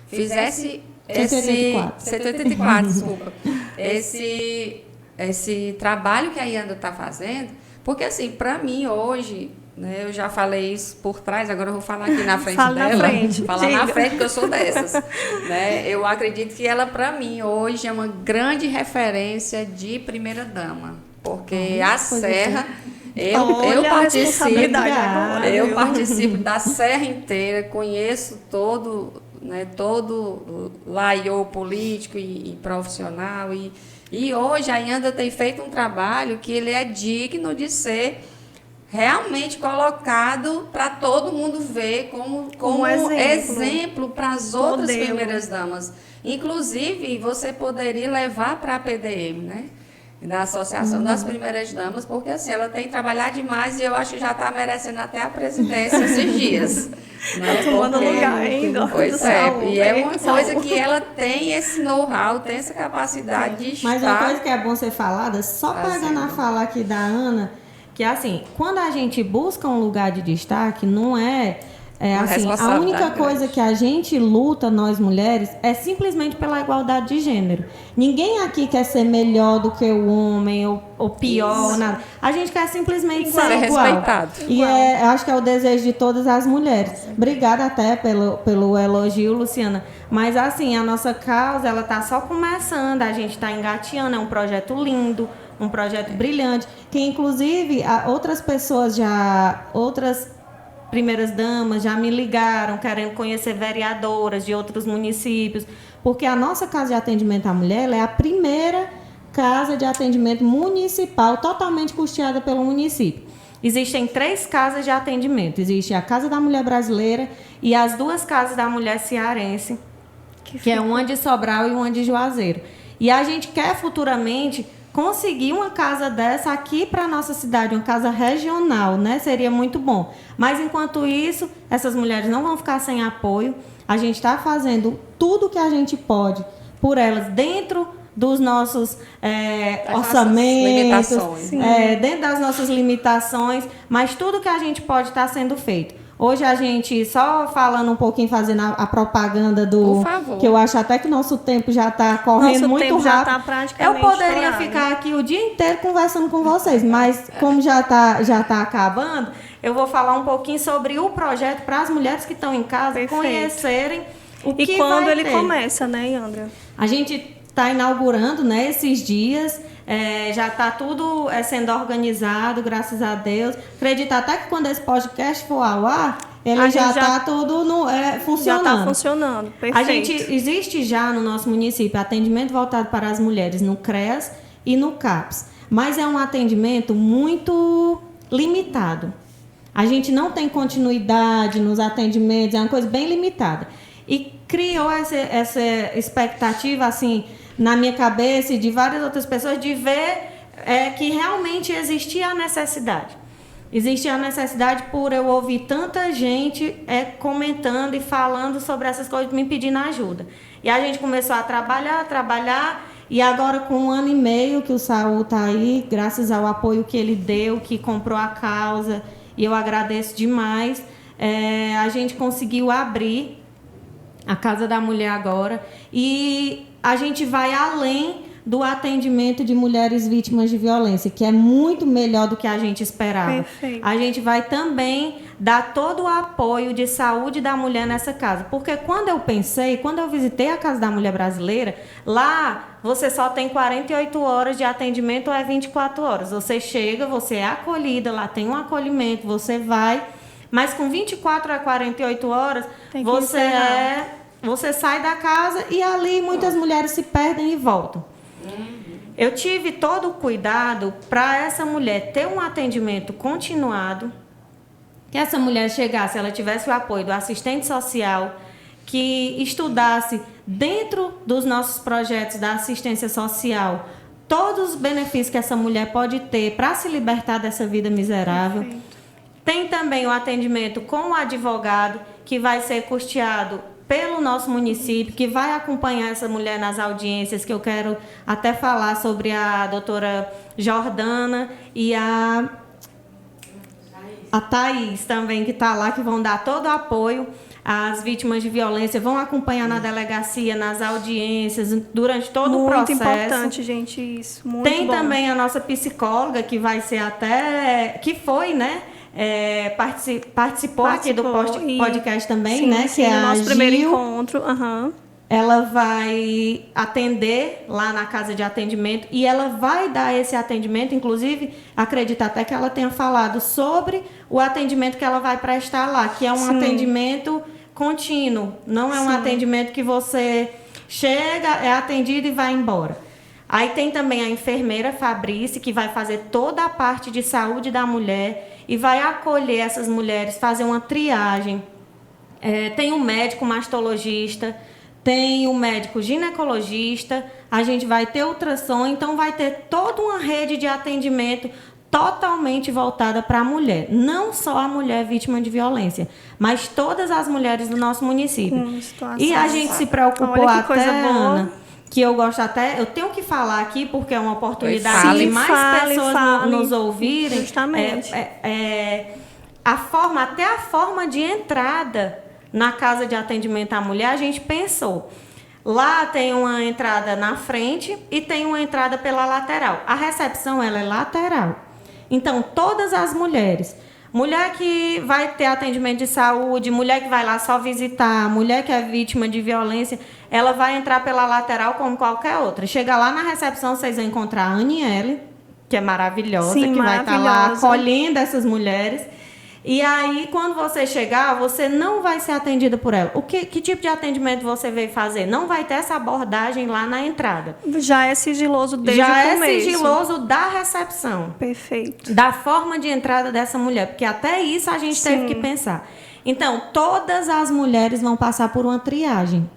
fizesse 184, desculpa, esse trabalho que a Ianda está fazendo, porque assim, para mim hoje, né, eu já falei isso por trás, agora eu vou falar aqui na frente Fala dela. na frente, Falar na diga. frente, porque eu sou dessas. Né? Eu acredito que ela, para mim, hoje é uma grande referência de primeira-dama. Porque a Serra, eu Olha a responsabilidade agora, eu viu? participo da Serra inteira, conheço todo laiô político e profissional. E hoje a Ianda tem feito um trabalho que ele é digno de ser realmente colocado para todo mundo ver como exemplo para as outras Modelo. primeiras damas. Inclusive, você poderia levar para a PDM, né? Da Associação das Primeiras Damas, porque assim, ela tem trabalhado demais e eu acho que já está merecendo até a presidência esses dias. Né? Tomando Porque- lugar, hein? Pois Do é, Saul, e é hein? uma coisa que ela tem esse know-how, tem essa capacidade de estar... Mas uma coisa que é bom ser falada, só Fazendo. pegando a fala aqui da Ana, que assim, quando a gente busca um lugar de destaque, não é Uma assim, a responsabilidade única coisa grande. que a gente luta, nós mulheres, é simplesmente pela igualdade de gênero. Ninguém aqui quer ser melhor do que o homem, ou pior, Isso. nada. A gente quer simplesmente Igual. ser Ser igual. respeitado. E eu acho que é o desejo de todas as mulheres. Obrigada até pelo elogio, Luciana. Mas assim, a nossa causa, ela tá só começando, a gente está engateando, é um projeto lindo, um projeto brilhante, que inclusive outras pessoas outras primeiras damas já me ligaram querendo conhecer vereadoras de outros municípios, porque a nossa casa de atendimento à mulher ela é a primeira casa de atendimento municipal totalmente custeada pelo município. Existem 3 casas de atendimento. Existe a Casa da Mulher Brasileira e as 2 casas da Mulher Cearense, que é uma de Sobral e uma de Juazeiro. E a gente quer futuramente conseguir uma casa dessa aqui para a nossa cidade, uma casa regional, né? Seria muito bom. Mas, enquanto isso, essas mulheres não vão ficar sem apoio. A gente está fazendo tudo que a gente pode por elas, dentro dos nossos Das orçamentos, nossas limitações. dentro das nossas limitações, mas tudo que a gente pode está sendo feito. Hoje a gente, só falando um pouquinho, fazendo a propaganda Por favor. que eu acho até que nosso tempo já está correndo Nosso muito tempo rápido. já está praticamente Eu poderia estourado. ficar aqui o dia inteiro conversando com vocês, mas como já tá acabando, eu vou falar um pouquinho sobre o projeto para as mulheres que estão em casa Perfeito. conhecerem o E que quando vai ele ter. começa, né, Yandra? A gente está inaugurando, né, esses dias, já está tudo sendo organizado, graças a Deus. Acredito até que quando esse podcast for ao ar, ele A já gente está tudo funcionando. Já está funcionando, perfeito. A gente existe já no nosso município atendimento voltado para as mulheres no CREAS e no CAPS, mas é um atendimento muito limitado. A gente não tem continuidade nos atendimentos, é uma coisa bem limitada. E criou essa expectativa assim na minha cabeça e de várias outras pessoas de ver que realmente existia a necessidade. Existia a necessidade por eu ouvir tanta gente comentando e falando sobre essas coisas, me pedindo ajuda. E a gente começou a trabalhar, e agora com 1 ano e meio que o Saul está aí, graças ao apoio que ele deu, que comprou a causa, e eu agradeço demais, a gente conseguiu abrir a Casa da Mulher agora, e a gente vai além do atendimento de mulheres vítimas de violência, que é muito melhor do que a gente esperava. Perfeito. A gente vai também dar todo o apoio de saúde da mulher nessa casa. Porque quando eu visitei a Casa da Mulher Brasileira, lá você só tem 48 horas de atendimento ou 24 horas. Você chega, você é acolhida, lá tem um acolhimento, você vai, Mas com 24 a 48 horas, Tem que encerrar. você sai da casa e ali muitas mulheres se perdem e voltam. Eu tive todo o cuidado para essa mulher ter um atendimento continuado, que essa mulher chegasse, ela tivesse o apoio do assistente social, que estudasse dentro dos nossos projetos da assistência social todos os benefícios que essa mulher pode ter para se libertar dessa vida miserável. Perfeito. Tem também o atendimento com o advogado, que vai ser custeado pelo nosso município, que vai acompanhar essa mulher nas audiências, que eu quero até falar sobre a doutora Jordana e a Thaís também, que está lá, que vão dar todo o apoio às vítimas de violência, vão acompanhar na delegacia, nas audiências, durante todo o processo. Muito importante, gente, isso. Muito Tem bom. também a nossa psicóloga, que vai ser até... que foi, né? Participou aqui do podcast também, sim, né? Sim, que é no nosso a primeiro Gil. encontro. Ela vai atender lá na casa de atendimento e ela vai dar esse atendimento, inclusive, acredito até que ela tenha falado sobre o atendimento que ela vai prestar lá, que é um atendimento contínuo, não é um atendimento que você chega, é atendido e vai embora. Aí tem também a enfermeira Fabrício, que vai fazer toda a parte de saúde da mulher e vai acolher essas mulheres, fazer uma triagem. Tem um médico mastologista, tem o médico ginecologista, a gente vai ter ultrassom, então vai ter toda uma rede de atendimento totalmente voltada para a mulher. Não só a mulher vítima de violência, mas todas as mulheres do nosso município. E a gente se preocupou até, Ana, que eu gosto até, eu tenho que falar aqui porque é uma oportunidade de mais pessoas nos ouvirem. Justamente. Até a forma de entrada na casa de atendimento à mulher, a gente pensou. Lá tem uma entrada na frente e tem uma entrada pela lateral. A recepção, ela é lateral. Então, todas as mulheres, mulher que vai ter atendimento de saúde, mulher que vai lá só visitar, mulher que é vítima de violência, ela vai entrar pela lateral como qualquer outra. Chega lá na recepção, vocês vão encontrar a Aniele, que é maravilhosa, Sim, que vai estar lá acolhendo essas mulheres. E aí, quando você chegar, você não vai ser atendida por ela. Que tipo de atendimento você veio fazer? Não vai ter essa abordagem lá na entrada. Já é sigiloso desde o começo. Já é sigiloso da recepção. Perfeito. Da forma de entrada dessa mulher. Porque até isso a gente teve que pensar. Então, todas as mulheres vão passar por uma triagem.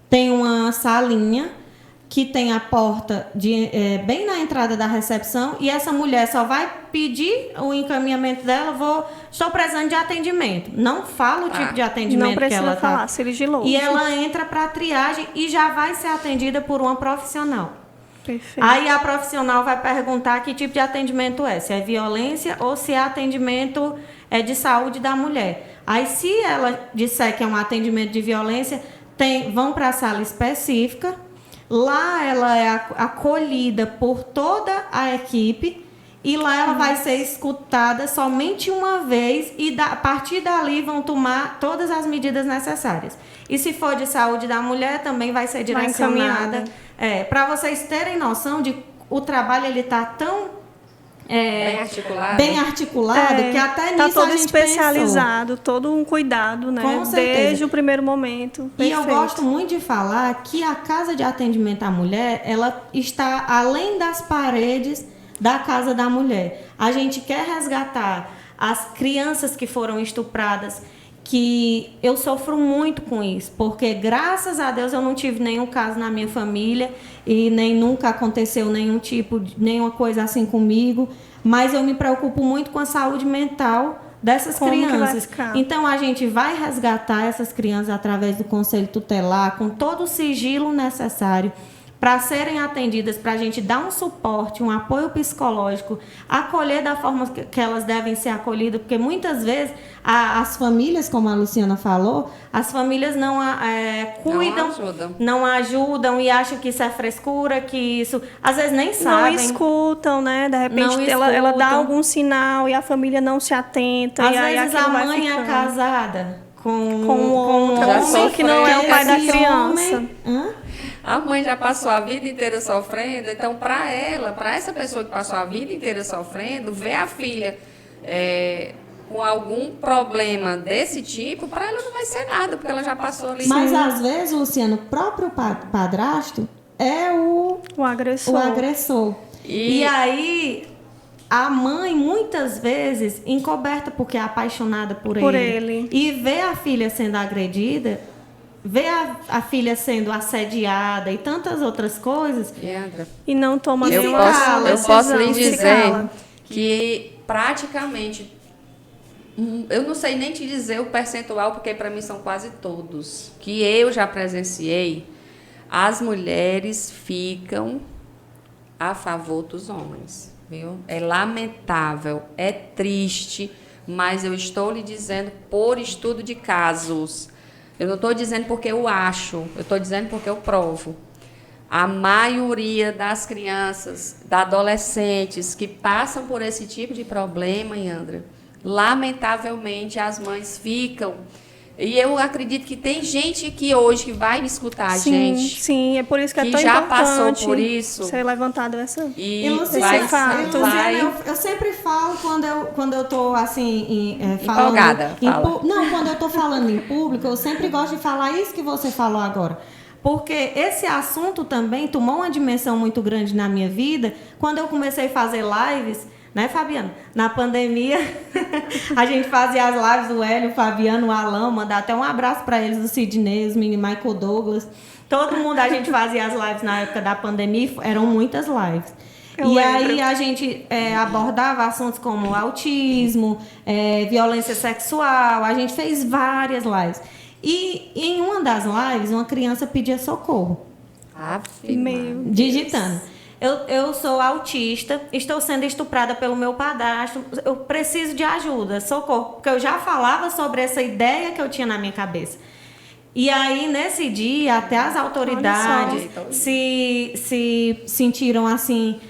Tem uma salinha que tem a porta bem na entrada da recepção, e essa mulher só vai pedir o encaminhamento dela, estou precisando de atendimento. Não fala o tipo de atendimento que ela está. Não precisa falar, sigiloso. E ela entra para a triagem e já vai ser atendida por uma profissional. Perfeito. Aí a profissional vai perguntar que tipo de atendimento é, se é violência ou se é atendimento de saúde da mulher. Aí se ela disser que é um atendimento de violência, vão para a sala específica. Lá ela é acolhida por toda a equipe e lá ela vai ser escutada somente uma vez e a partir dali vão tomar todas as medidas necessárias. E se for de saúde da mulher, também vai ser direcionada. Para vocês terem noção de o trabalho ele está tão bem articulado que até nisso todo a gente especializado, todo um cuidado, né? Com certeza. Desde o primeiro momento. Perfeito. E eu gosto muito de falar que a casa de atendimento à mulher, ela está além das paredes da casa da mulher. A gente quer resgatar as crianças que foram estupradas, que eu sofro muito com isso, porque graças a Deus eu não tive nenhum caso na minha família e nem nunca aconteceu nenhuma coisa assim comigo, mas eu me preocupo muito com a saúde mental dessas crianças. Então a gente vai resgatar essas crianças através do Conselho Tutelar, com todo o sigilo necessário para serem atendidas, para a gente dar um suporte, um apoio psicológico, acolher da forma que elas devem ser acolhidas, porque muitas vezes as famílias, como a Luciana falou, as famílias não cuidam, não ajudam e acham que isso é frescura, que isso... Às vezes nem sabem. Não escutam, né? De repente ela dá algum sinal e a família não se atenta. Às e aí vezes a mãe é casada com um homem que não é o pai da criança. A mãe já passou a vida inteira sofrendo, então para essa pessoa que passou a vida inteira sofrendo, ver a filha com algum problema desse tipo, para ela não vai ser nada, porque ela já passou ali. Mas às vezes, Luciano, o próprio padrasto é o agressor. E aí, a mãe, muitas vezes, encoberta porque é apaixonada por ele, e vê a filha sendo agredida, vê a filha sendo assediada e tantas outras coisas, e não toma eu posso lhe dizer que praticamente, eu não sei nem te dizer o percentual, porque para mim são quase todos, que eu já presenciei, as mulheres ficam a favor dos homens, viu? É lamentável, é triste, mas eu estou lhe dizendo por estudo de casos. Eu não estou dizendo porque eu acho, eu estou dizendo porque eu provo. A maioria das crianças, das adolescentes que passam por esse tipo de problema, Yandra, lamentavelmente as mães ficam. E eu acredito que tem gente que hoje que vai me escutar, gente. Sim, é por isso que é tão já importante passou por isso. ser levantado E Luciana, vai. Eu sempre falo quando eu tô assim falando empolgada. Não, quando eu tô falando em público, eu sempre gosto de falar isso que você falou agora. Porque esse assunto também tomou uma dimensão muito grande na minha vida quando eu comecei a fazer lives, né, Fabiana? Na pandemia, a gente fazia as lives, o Hélio, o Fabiano, o Alan, mandar até um abraço para eles, o Sidney, os mini Michael Douglas. Todo mundo, a gente fazia as lives na época da pandemia, eram muitas lives. Aí a gente abordava assuntos como autismo, violência sexual, a gente fez várias lives. E em uma das lives, uma criança pedia socorro. Digitando. Eu sou autista, estou sendo estuprada pelo meu padrasto, eu preciso de ajuda, socorro. Porque eu já falava sobre essa ideia que eu tinha na minha cabeça. E aí, nesse dia, até as autoridades se sentiram assim,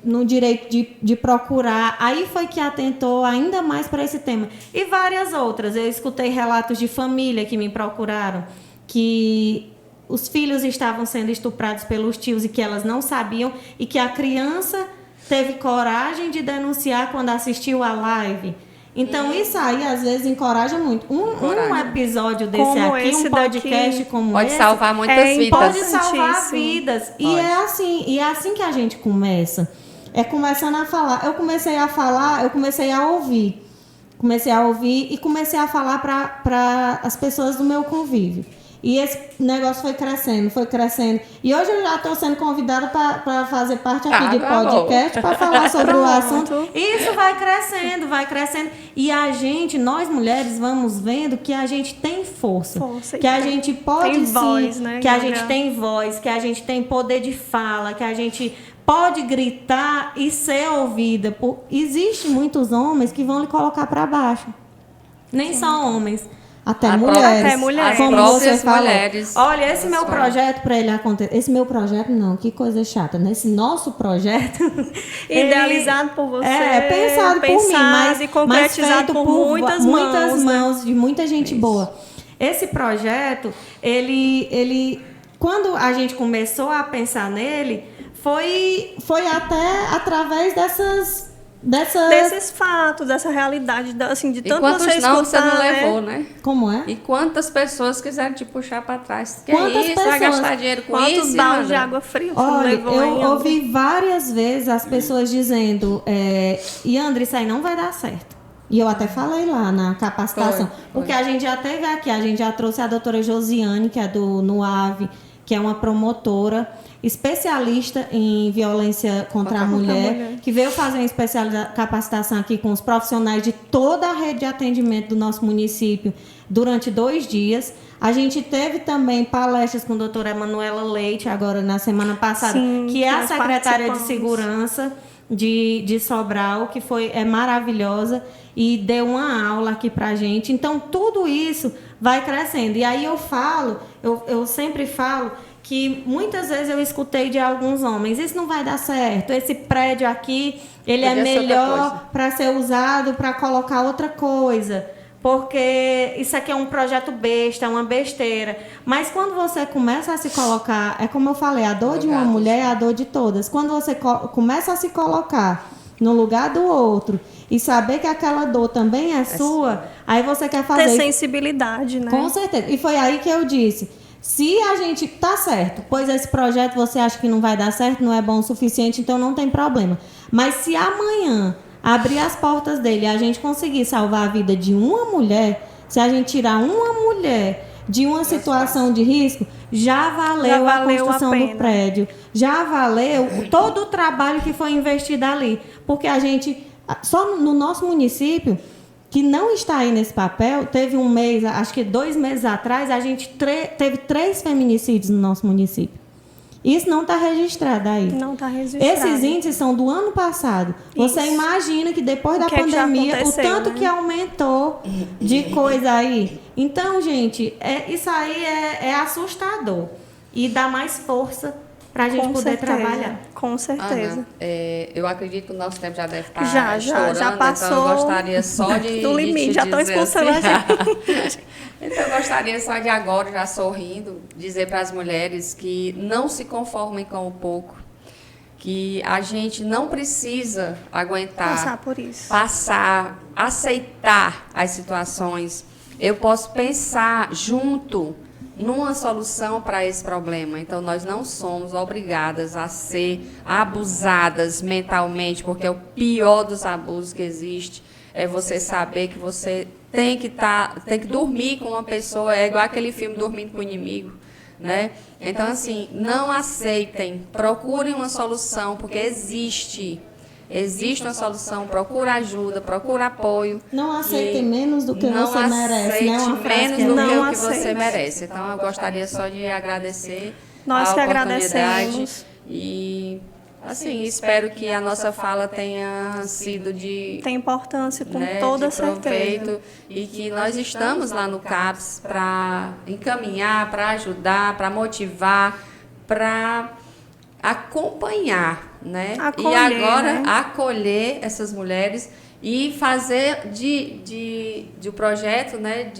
no direito de procurar. Aí foi que atentou ainda mais para esse tema. E várias outras. Eu escutei relatos de família que me procuraram, que os filhos estavam sendo estuprados pelos tios e que elas não sabiam, e que a criança teve coragem de denunciar quando assistiu a live. Então, isso aí, às vezes, encoraja muito. Um episódio desse como aqui, um podcast daqui, como pode esse... salvar muitas vidas. Pode salvar vidas. E é assim que a gente começa. É começando a falar. Eu comecei a falar, eu comecei a ouvir. Comecei a ouvir e comecei a falar para as pessoas do meu convívio. E esse negócio foi crescendo. E hoje eu já estou sendo convidada para fazer parte aqui de podcast, para falar sobre o assunto. E isso vai crescendo. E nós mulheres, vamos vendo que a gente tem força. Que a gente pode sim, voz, né, que a gente tem voz, que a gente tem poder de fala, que a gente pode gritar e ser ouvida. Existem muitos homens que vão lhe colocar para baixo. Nem só homens. Até mulheres. Como você falou. Mulheres. Olha, esse meu projeto para ele acontecer. Esse meu projeto, não, que coisa chata. Nesse nosso projeto. Idealizado por você. Pensado por mim, mas e concretizado por muitas mãos, de muita gente boa. Esse projeto, ele. Quando a gente começou a pensar nele, foi até através desses fatos, dessa realidade, assim, de tanto você escutar, você não levou, né? Como é? E quantas pessoas quiseram te puxar para trás? Quantas pessoas? Vai gastar dinheiro com isso? Quantos baldes de água fria você não levou? Eu ouvi várias vezes as pessoas dizendo, Yandra, isso aí não vai dar certo. E eu até falei lá na capacitação. Porque a gente já teve aqui, a gente já trouxe a doutora Josiane, que é do NUAV, que é uma promotora especialista em violência contra a mulher, que veio fazer uma capacitação aqui com os profissionais de toda a rede de atendimento do nosso município durante 2 dias. A gente teve também palestras com a doutora Emanuela Leite, agora na semana passada, que é a secretária de segurança de Sobral, que é maravilhosa e deu uma aula aqui pra gente. Então, tudo isso vai crescendo. E aí eu sempre falo que muitas vezes eu escutei de alguns homens, isso não vai dar certo, esse prédio aqui, ele é melhor para ser usado para colocar outra coisa, porque isso aqui é um projeto besta, uma besteira. Mas quando você começa a se colocar, é como eu falei, a dor de uma mulher é a dor de todas. Quando você começa a se colocar no lugar do outro e saber que aquela dor também é sua, aí você quer fazer... Ter sensibilidade, né? Com certeza. E foi aí que eu disse, se a gente... Tá certo, pois esse projeto você acha que não vai dar certo, não é bom o suficiente, então não tem problema. Mas se amanhã abrir as portas dele e a gente conseguir salvar a vida de uma mulher, se a gente tirar uma mulher de uma situação de risco, já valeu a construção do prédio, já valeu todo o trabalho que foi investido ali. Porque a gente, só no nosso município, que não está aí nesse papel, teve um mês, acho que 2 meses atrás, a gente teve 3 feminicídios no nosso município. Isso não está registrado aí. Não está registrado. Esses índices são do ano passado. Você imagina que depois da pandemia, o tanto que aumentou de coisa aí. Então, gente, isso aí é assustador. E dá mais força para a gente poder trabalhar. Com certeza. Ana, eu acredito que o nosso tempo já deve estar já passou. Então eu gostaria só de do limite, já estou expulsando assim, a gente. Então eu gostaria só de agora, já sorrindo, dizer para as mulheres que não se conformem com o pouco, que a gente não precisa aguentar, passar por isso, aceitar as situações. Eu posso pensar junto numa solução para esse problema. Então, nós não somos obrigadas a ser abusadas mentalmente, porque o pior dos abusos que existe é você saber que você tem que dormir com uma pessoa, é igual aquele filme Dormindo com o Inimigo, né? Então, assim, não aceitem, procurem uma solução, porque existe uma solução, procura ajuda, procura apoio. Não aceitem menos do que você merece, né? Uma frase menos do que o que você merece. Então, eu gostaria só de agradecer Nós a que oportunidade agradecemos. E, assim, espero que a nossa fala tenha sido tem importância, com toda de proveito, certeza. E que nós estamos lá no CAPS para encaminhar, para ajudar, para motivar, para acompanhar, né? Acolher, e agora né? acolher essas mulheres e fazer de o projeto, né,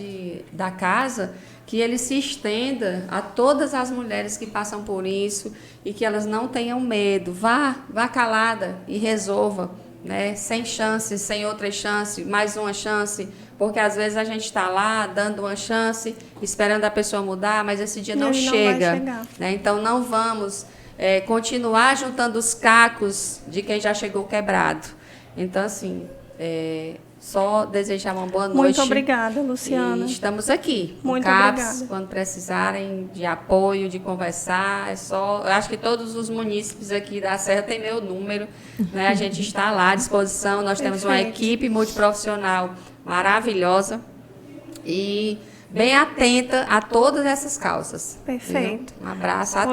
da casa, que ele se estenda a todas as mulheres que passam por isso e que elas não tenham medo. Vá calada e resolva, né? Sem chance, sem outra chance, mais uma chance, porque às vezes a gente está lá dando uma chance, esperando a pessoa mudar, mas esse dia não chega, né? Então não vamos continuar juntando os cacos de quem já chegou quebrado. Então, assim, só desejar uma boa noite. Muito obrigada, Luciana. E estamos aqui, no Muito CAPS, obrigada. Quando precisarem de apoio, de conversar, eu acho que todos os munícipes aqui da Serra têm meu número, né? A gente está lá à disposição, nós temos uma equipe multiprofissional maravilhosa e bem atenta a todas essas causas. Perfeito. Viu? Um abraço a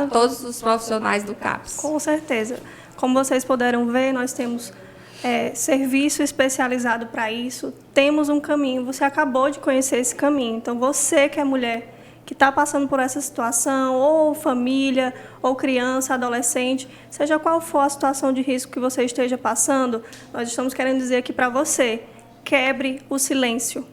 todos os profissionais do CAPS. Com certeza. Como vocês puderam ver, nós temos serviço especializado para isso, temos um caminho, você acabou de conhecer esse caminho, então você que é mulher, que está passando por essa situação, ou família, ou criança, adolescente, seja qual for a situação de risco que você esteja passando, nós estamos querendo dizer aqui para você, quebre o silêncio,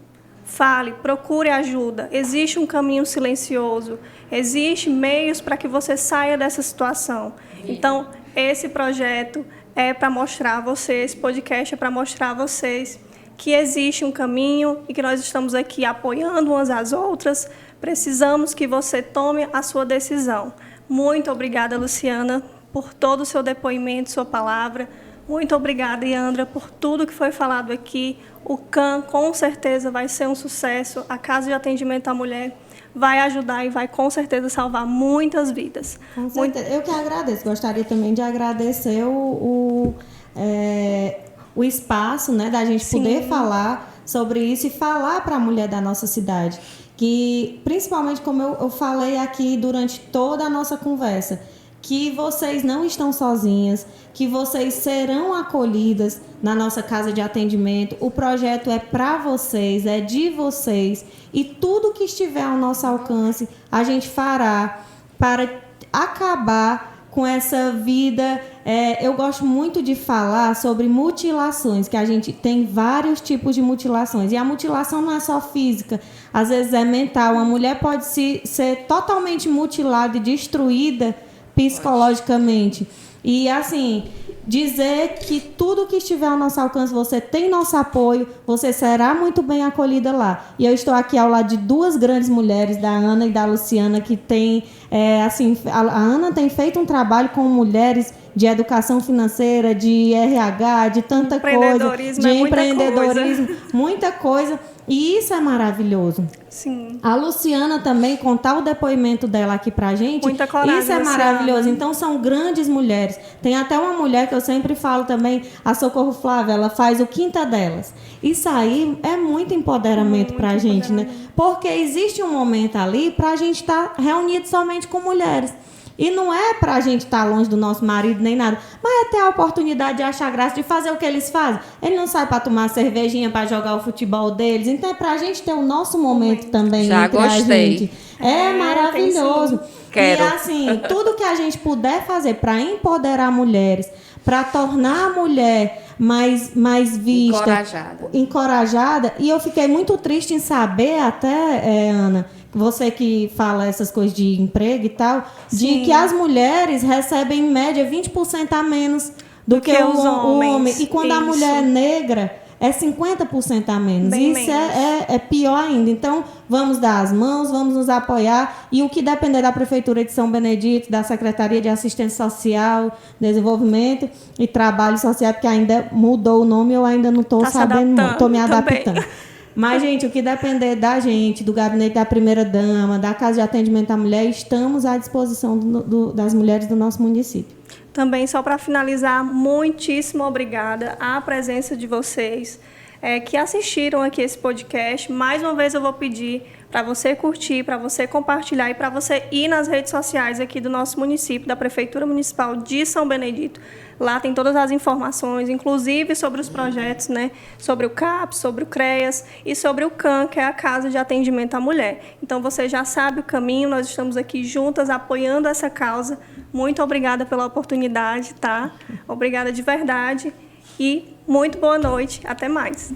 fale, procure ajuda, existe um caminho silencioso, existe meios para que você saia dessa situação. Então, esse projeto é para mostrar a vocês, esse podcast é para mostrar a vocês que existe um caminho e que nós estamos aqui apoiando umas às outras. Precisamos que você tome a sua decisão. Muito obrigada, Luciana, por todo o seu depoimento, sua palavra. Muito obrigada, Yandra, por tudo que foi falado aqui. O CAN, com certeza, vai ser um sucesso. A Casa de Atendimento à Mulher vai ajudar e vai, com certeza, salvar muitas vidas. Com certeza. Eu que agradeço. Gostaria também de agradecer o espaço, né, da gente poder falar sobre isso e falar para a mulher da nossa cidade. Que, principalmente, como eu falei aqui durante toda a nossa conversa, que vocês não estão sozinhas, que vocês serão acolhidas na nossa casa de atendimento. O projeto é para vocês, é de vocês. E tudo que estiver ao nosso alcance, a gente fará para acabar com essa vida. Eu gosto muito de falar sobre mutilações, que a gente tem vários tipos de mutilações. E a mutilação não é só física, às vezes é mental. Uma mulher pode ser totalmente mutilada e destruída psicologicamente. E assim, dizer que tudo que estiver ao nosso alcance, você tem nosso apoio, você será muito bem acolhida lá. E eu estou aqui ao lado de duas grandes mulheres, da Ana e da Luciana, que tem, a Ana tem feito um trabalho com mulheres de educação financeira, de RH, de tanta coisa, de empreendedorismo, muita coisa. E isso é maravilhoso. Sim. A Luciana também, contar o depoimento dela aqui pra gente, muita coragem, isso é maravilhoso. Então, são grandes mulheres. Tem até uma mulher que eu sempre falo também, a Socorro Flávia, ela faz o Quinta Delas. Isso aí é muito empoderamento pra gente, né? Porque existe um momento ali pra gente estar reunido somente com mulheres. E não é pra gente estar longe do nosso marido nem nada, mas é ter a oportunidade de achar graça, de fazer o que eles fazem. Ele não sai para tomar cervejinha, para jogar o futebol deles. Então é pra gente ter o nosso momento também. Já entre gostei. A gente. É maravilhoso. Quero. E assim, tudo que a gente puder fazer para empoderar mulheres, para tornar a mulher mais vista, encorajada. E eu fiquei muito triste em saber até, Ana, você que fala essas coisas de emprego e tal, Sim. de que as mulheres recebem em média 20% a menos do que os homens. E quando a mulher é negra, é 50% a menos. Bem Isso menos. É pior ainda. Então, vamos dar as mãos, vamos nos apoiar. E o que depender da Prefeitura de São Benedito, da Secretaria de Assistência Social, Desenvolvimento e Trabalho Social, porque ainda mudou o nome, eu ainda não estou sabendo, estou me adaptando. Mas, gente, o que depender da gente, do Gabinete da Primeira-Dama, da Casa de Atendimento à Mulher, estamos à disposição das mulheres do nosso município. Também, só para finalizar, muitíssimo obrigada à presença de vocês que assistiram aqui esse podcast. Mais uma vez eu vou pedir para você curtir, para você compartilhar e para você ir nas redes sociais aqui do nosso município, da Prefeitura Municipal de São Benedito. Lá tem todas as informações, inclusive sobre os projetos, né? Sobre o CAPS, sobre o CREAS e sobre o CAN, que é a Casa de Atendimento à Mulher. Então, você já sabe o caminho, nós estamos aqui juntas apoiando essa causa. Muito obrigada pela oportunidade, tá? Obrigada de verdade e muito boa noite. Até mais.